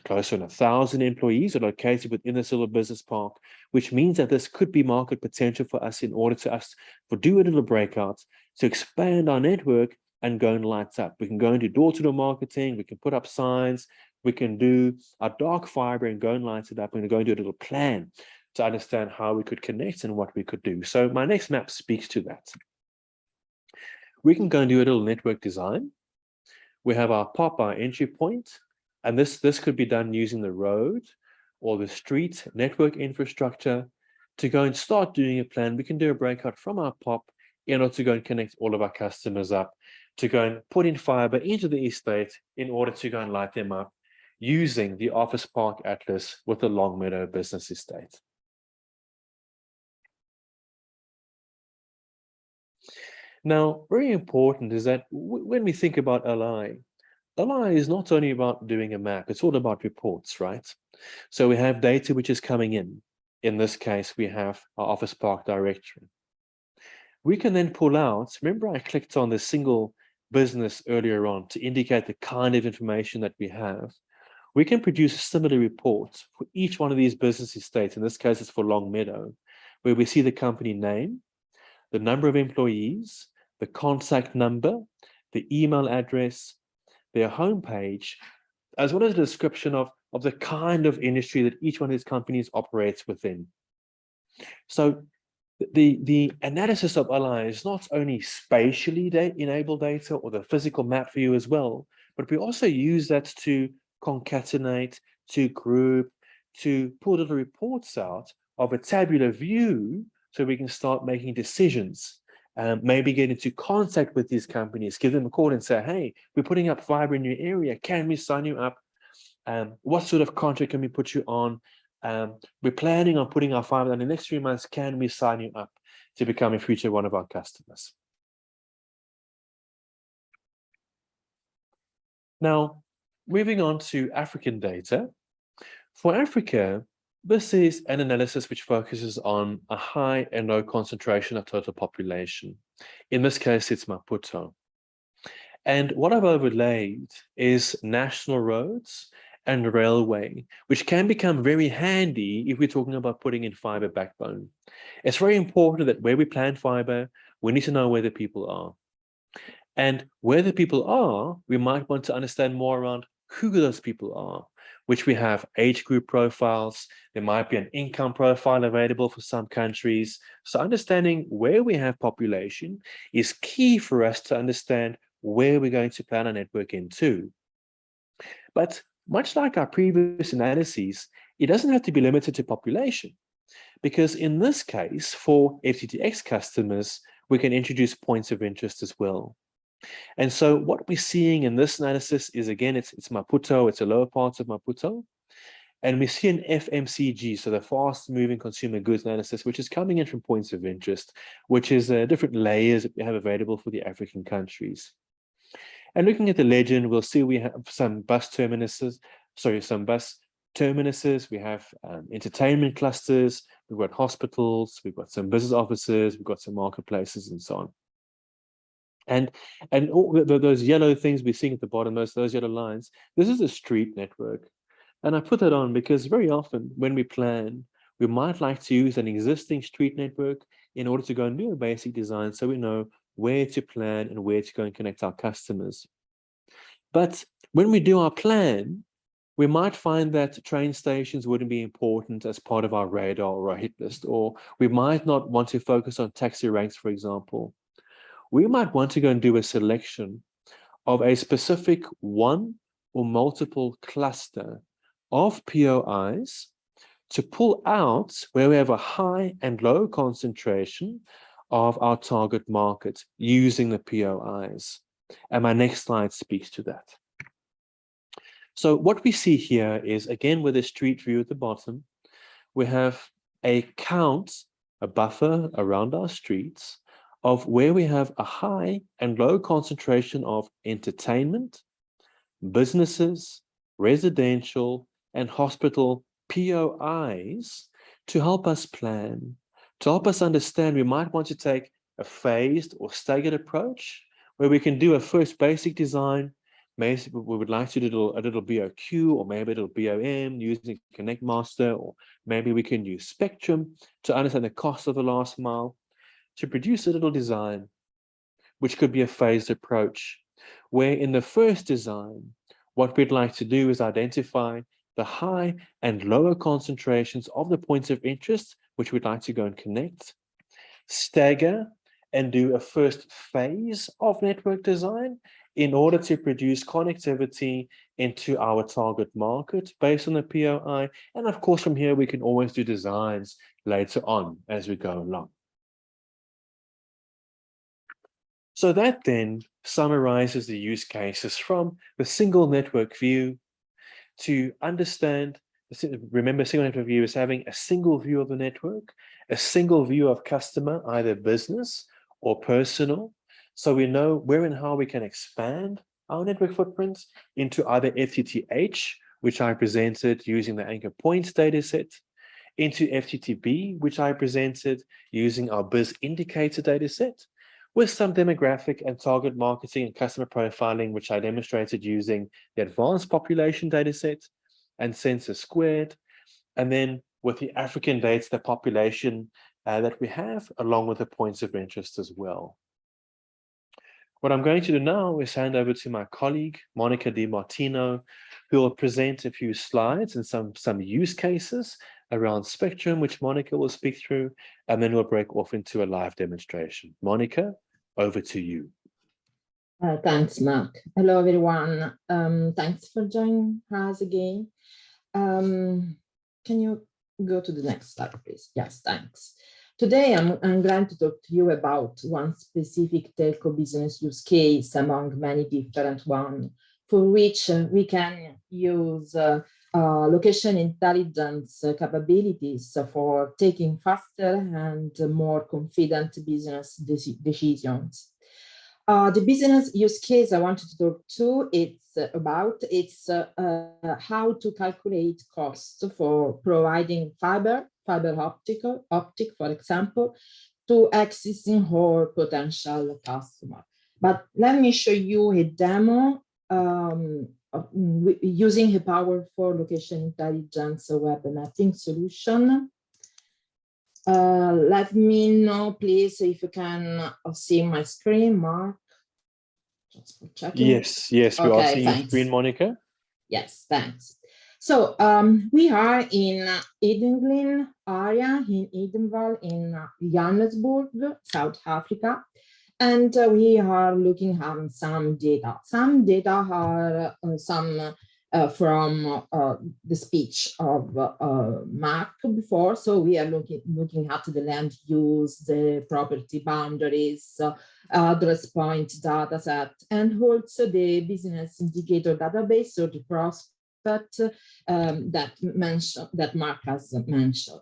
close to 1,000 employees are located within this little business park, which means that this could be market potential for us in order to do a little breakout, to expand our network and go and light up. We can go into door-to-door marketing, we can put up signs, we can do our dark fiber and go and light it up. We're going to go and do a little plan to understand how we could connect and what we could do. So my next map speaks to that. We can go and do a little network design. We have our POP, our entry point, and this could be done using the road or the street network infrastructure to go and start doing a plan. We can do a breakout from our POP in order to go and connect all of our customers up, to go and put in fiber into the estate in order to go and light them up using the Office Park Atlas with the Longmeadow Business Estate. Now, very important is that when we think about LI is not only about doing a map, it's all about reports, right? So we have data which is coming in. In this case, we have our Office Park directory. We can then pull out, remember I clicked on the single business earlier on to indicate the kind of information that we have. We can produce a similar report for each one of these business estates. In this case, it's for Longmeadow, where we see the company name, the number of employees, the contact number, the email address, their homepage, as well as a description of the kind of industry that each one of these companies operates within. So the analysis of LI is not only spatially enabled data or the physical map view as well, but we also use that to concatenate, to group, to pull little reports out of a tabular view so we can start making decisions. Maybe get into contact with these companies, give them a call and say, hey, we're putting up fiber in your area. Can we sign you up? What sort of contract can we put you on? We're planning on putting our fiber in the next 3 months. Can we sign you up to become a future one of our customers? Now, moving on to African data. For Africa, this is an analysis which focuses on a high and low concentration of total population. In this case, it's Maputo. And what I've overlaid is national roads and railway, which can become very handy if we're talking about putting in fiber backbone. It's very important that where we plan fiber, we need to know where the people are. And where the people are, we might want to understand more around who those people are, which we have age group profiles. There might be an income profile available for some countries. So understanding where we have population is key for us to understand where we're going to plan our network into. But much like our previous analyses, it doesn't have to be limited to population, because in this case, for FTTX customers, we can introduce points of interest as well. And so what we're seeing in this analysis is, again, it's Maputo, it's the lower parts of Maputo. And we see an FMCG, so the fast moving consumer goods analysis, which is coming in from points of interest, which is different layers that we have available for the African countries. And looking at the legend, we'll see we have some bus terminuses, we have entertainment clusters, we've got hospitals, we've got some business offices, we've got some marketplaces and so on. And all those yellow things we're seeing at the bottom, those yellow lines, this is a street network. And I put that on because very often when we plan, we might like to use an existing street network in order to go and do a basic design so we know where to plan and where to go and connect our customers. But when we do our plan, we might find that train stations wouldn't be important as part of our radar or our hit list, or we might not want to focus on taxi ranks, for example. We might want to go and do a selection of a specific one or multiple cluster of POIs to pull out where we have a high and low concentration of our target market using the POIs. And my next slide speaks to that. So what we see here is, again, with a street view at the bottom, we have a count, a buffer around our streets of where we have a high and low concentration of entertainment, businesses, residential, and hospital POIs to help us plan, to help us understand we might want to take a phased or staggered approach where we can do a first basic design. Maybe we would like to do a little BOQ or maybe a little BOM using Connect Master, or maybe we can use Spectrum to understand the cost of the last mile to produce a little design, which could be a phased approach, where in the first design, what we'd like to do is identify the high and lower concentrations of the points of interest, which we'd like to go and connect, stagger and do a first phase of network design in order to produce connectivity into our target market based on the POI. And of course, from here, we can always do designs later on as we go along. So that then summarizes the use cases from the single network view to understand. Remember, single network view is having a single view of the network, a single view of customer, either business or personal. So we know where and how we can expand our network footprints into either FTTH, which I presented using the anchor points data set, into FTTB, which I presented using our biz indicator data set, with some demographic and target marketing and customer profiling, which I demonstrated using the advanced population data set and census squared, and then with the African data, the population that we have, along with the points of interest as well. What I'm going to do now is hand over to my colleague, Monica Di Martino, who will present a few slides and some use cases around Spectrum, which Monica will speak through, and then we'll break off into a live demonstration. Monica, over to you. Thanks, Mark. Hello, everyone. Thanks for joining us again. Can you go to the next slide, please? Yes, thanks. Today, I'm glad to talk to you about one specific telco business use case among many different ones, for which we can use location intelligence capabilities for taking faster and more confident business decisions. The business use case I wanted to talk to, it's how to calculate costs for providing fiber optic, for example, to existing or potential customer. But let me show you a demo using a powerful location intelligence web mapping solution. Let me know, please, if you can see my screen, Mark. Just for checking. Yes, we are seeing your screen, Monica. Yes, thanks. So we are in Edenglin area in Edenval in Johannesburg, South Africa. And we are looking at some data. Some data are from the speech of Mark before. So we are looking at the land use, the property boundaries, address point data set, and also the business indicator database, so the prospect that Mark has mentioned.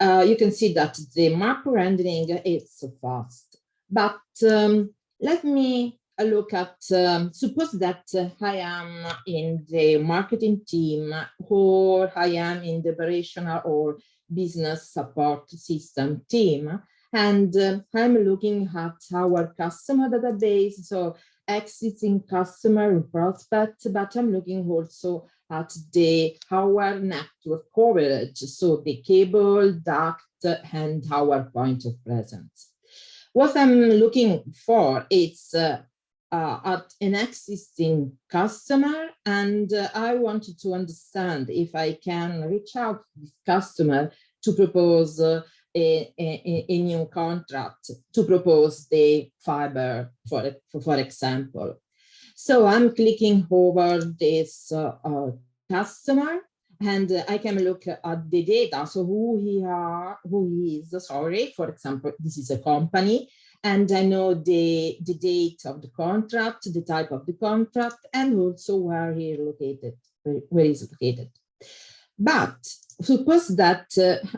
You can see that the map rendering is fast, but let me look at, suppose that I am in the marketing team, or I am in the operational or business support system team, and I'm looking at our customer database, so existing customer prospect, but I'm looking also at our network coverage, so the cable, duct, and our point of presence. What I'm looking for is at an existing customer, and I wanted to understand if I can reach out to this customer to propose a new contract, to propose the fiber, for example. So I'm clicking over this customer, and I can look at the data. So who he is, sorry, for example, this is a company, and I know the date of the contract, the type of the contract, and also where he is located, where is located. But suppose that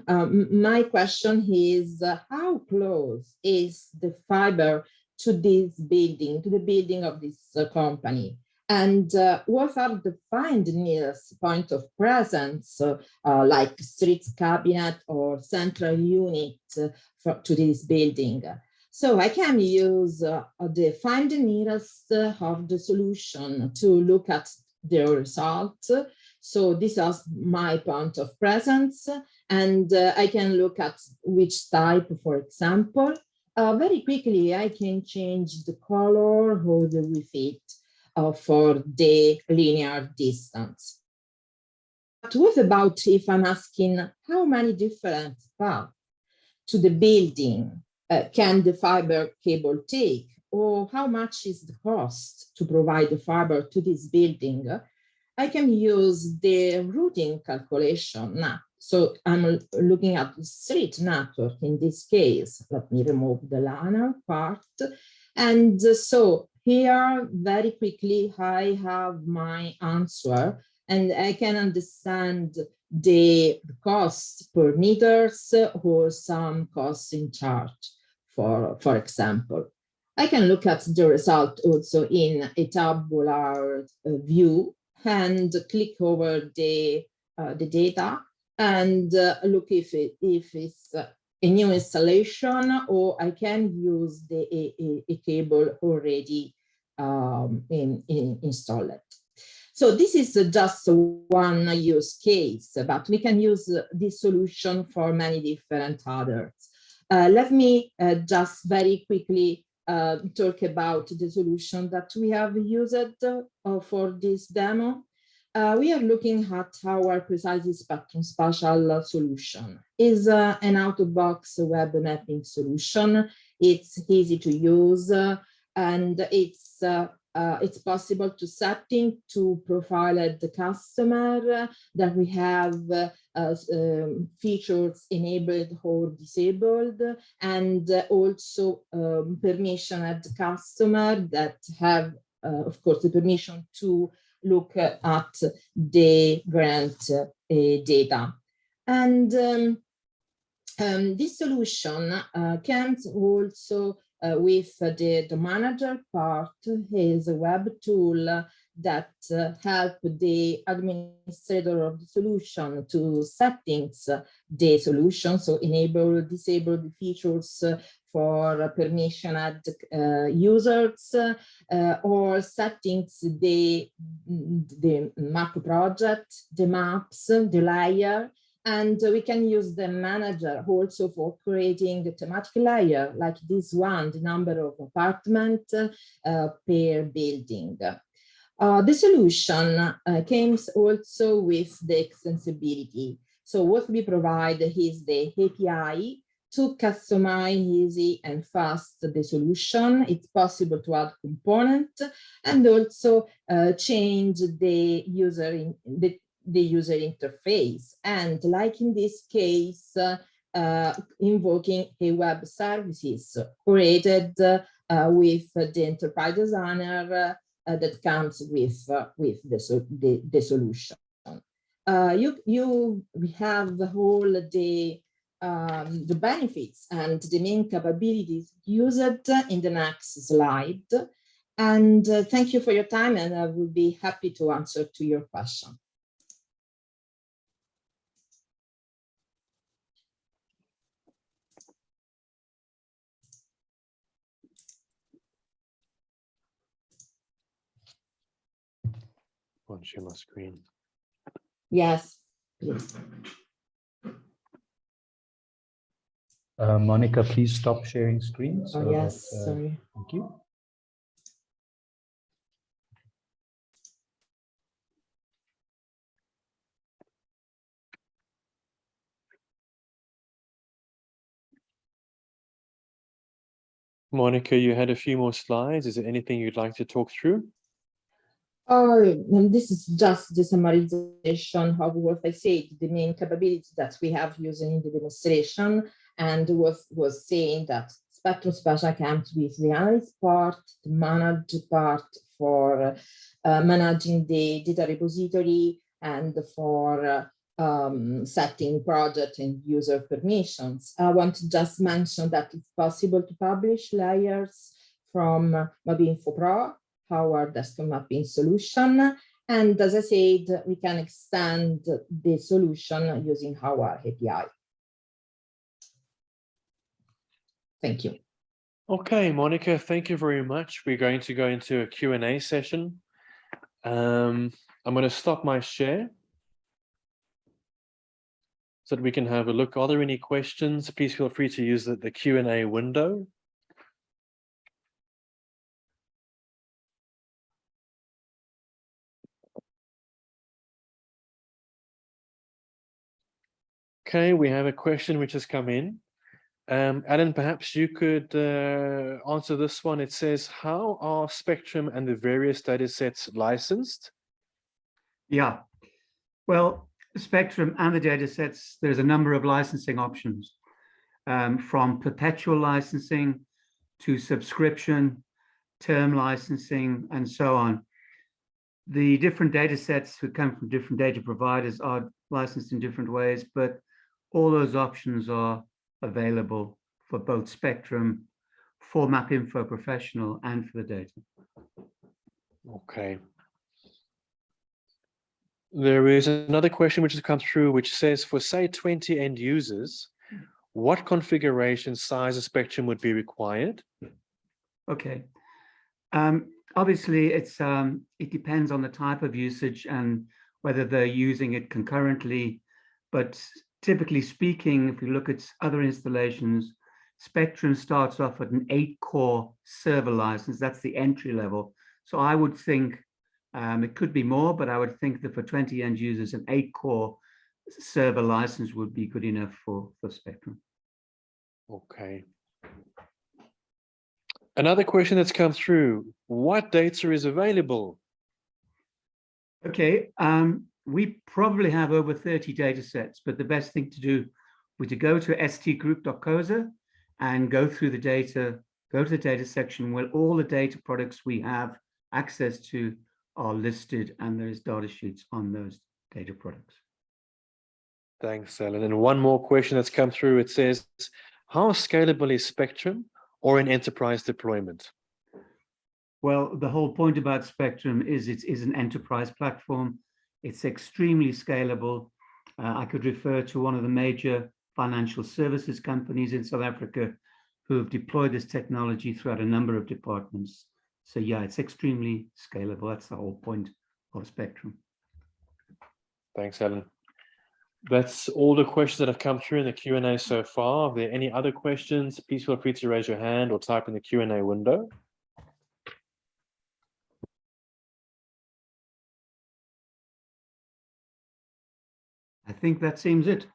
my question is, how close is the fiber to this building, to the building of this company? And what are the find nearest point of presence, like street cabinet or central unit to this building? So I can use the find nearest of the solution to look at the result. So this is my point of presence, and I can look at which type, for example. Very quickly, I can change the color or the width for the linear distance. But what about if I'm asking how many different paths to the building can the fiber cable take, or how much is the cost to provide the fiber to this building? I can use the routing calculation now. So I'm looking at the street network in this case. Let me remove the linear part. And so here, very quickly, I have my answer, and I can understand the cost per meters or some costs in charge, for example. I can look at the result also in a tabular view and click over the data and look if it's a new installation, or I can use a cable already installed. So this is just one use case, but we can use this solution for many different others. Let me just very quickly talk about the solution that we have used for this demo. We are looking at our precise spectrum spatial solution. It's an out-of-box web mapping solution. It's easy to use, and it's possible to setting to profile the customer that we have features enabled or disabled, and also permission at the customer that have, of course, the permission to look at the grant data. And this solution can also with the manager part is a web tool that help the administrator of the solution to settings the solution, so enable, disable the features for permissioned users, or settings the map project, the maps, the layer. And we can use the manager also for creating a thematic layer like this one, the number of apartments per building. The solution comes also with the extensibility. So what we provide is the API to customize easy and fast the solution. It's possible to add components and also change the user interface. And like in this case, invoking a web services created with the enterprise designer that comes with the solution. We have all the benefits and the main capabilities used in the next slide. And thank you for your time, and I will be happy to answer to your question. Want to share my screen? Yes, please. Monica, please stop sharing screen. So Oh, yes, that, sorry. thank you. Monica, you had a few more slides. Is there anything you'd like to talk through? Oh, and this is just the summarization of what I said, the main capability that we have using the demonstration, and was saying that Spectrum Special comes with the analysis part, the manage part for managing the data repository, and for setting project and user permissions. I want to just mention that it's possible to publish layers from MapInfo Pro, our desktop mapping solution. And as I said, we can extend the solution using our API. Thank you. Okay, Monica, thank you very much. We're going to go into a Q&A session. I'm going to stop my share so that we can have a look. Are there any questions? Please feel free to use the Q&A window. Okay, we have a question which has come in. Alan, perhaps you could answer this one. It says, how are Spectrum and the various data sets licensed? Yeah, well, Spectrum and the data sets, there's a number of licensing options, from perpetual licensing to subscription, term licensing, and so on. The different data sets who come from different data providers are licensed in different ways, but all those options are available for both Spectrum, for MapInfo Professional, and for the data. Okay. There is another question which has come through, which says, for say 20 end users, what configuration size of Spectrum would be required? Okay. Obviously, it depends on the type of usage and whether they're using it concurrently. But typically speaking, if we look at other installations, Spectrum starts off at an 8-core server license. That's the entry level. So I would think it could be more, but I would think that for 20 end users, an 8-core server license would be good enough for Spectrum. Okay. Another question that's come through, what data is available? Okay, we probably have over 30 data sets, but the best thing to do would to go to stgroup.coza and go through the data, go to the data section where all the data products we have access to are listed, and there's data sheets on those data products. Thanks, Alan. And one more question that's come through. It says, how scalable is Spectrum or an enterprise deployment? Well, the whole point about Spectrum is it is an enterprise platform. It's extremely scalable. I could refer to one of the major financial services companies in South Africa who have deployed this technology throughout a number of departments. So yeah, it's extremely scalable. That's the whole point of Spectrum. Thanks, Alan. That's all the questions that have come through in the Q&A so far. Are there any other questions? Please feel free to raise your hand or type in the Q&A window. I think that seems it.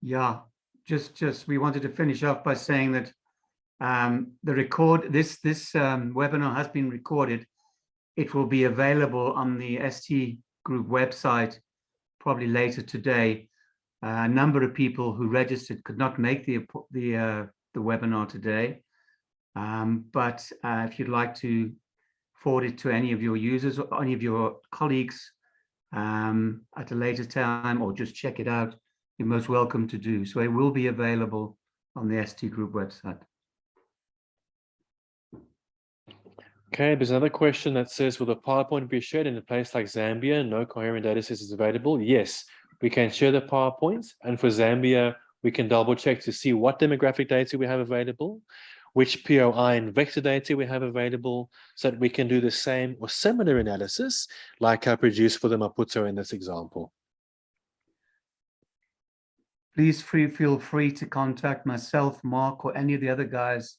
Yeah, just we wanted to finish off by saying that this webinar has been recorded. It will be available on the ST Group website probably later today. A number of people who registered could not make the webinar today, but if you'd like to forward it to any of your users or any of your colleagues at a later time, or just check it out, you're most welcome to do. So it will be available on the ST Group website. Okay, there's another question that says, will the PowerPoint be shared in a place like Zambia? No coherent data sets is available. Yes, we can share the PowerPoint. And for Zambia, we can double check to see what demographic data we have available. which POI and vector data we have available so that we can do the same or similar analysis like I produced for the Maputo in this example. Please feel free to contact myself, Mark, or any of the other guys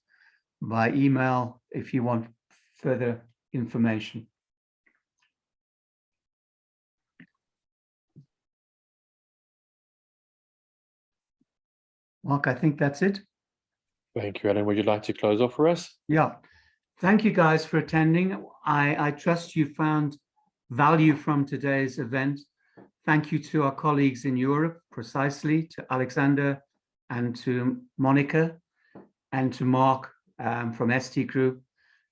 by email if you want further information. Mark, I think that's it. Thank you, Alan. Would you like to close off for us? Yeah. Thank you guys for attending. I trust you found value from today's event. Thank you to our colleagues in Europe, precisely to Alexander and to Monica and to Mark from ST Group.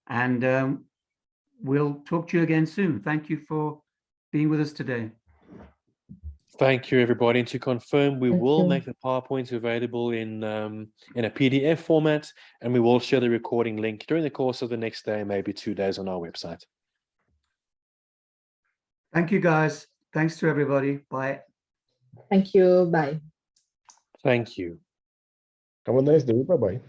And we'll talk to you again soon. Thank you for being with us today. Thank you, everybody. And to confirm, we Thank will you. make the PowerPoints available in a PDF format, and we will share the recording link during the course of the next day, maybe 2 days on our website. Thank you, guys. Thanks to everybody. Bye. Thank you. Bye. Thank you. Have a nice day. Bye-bye.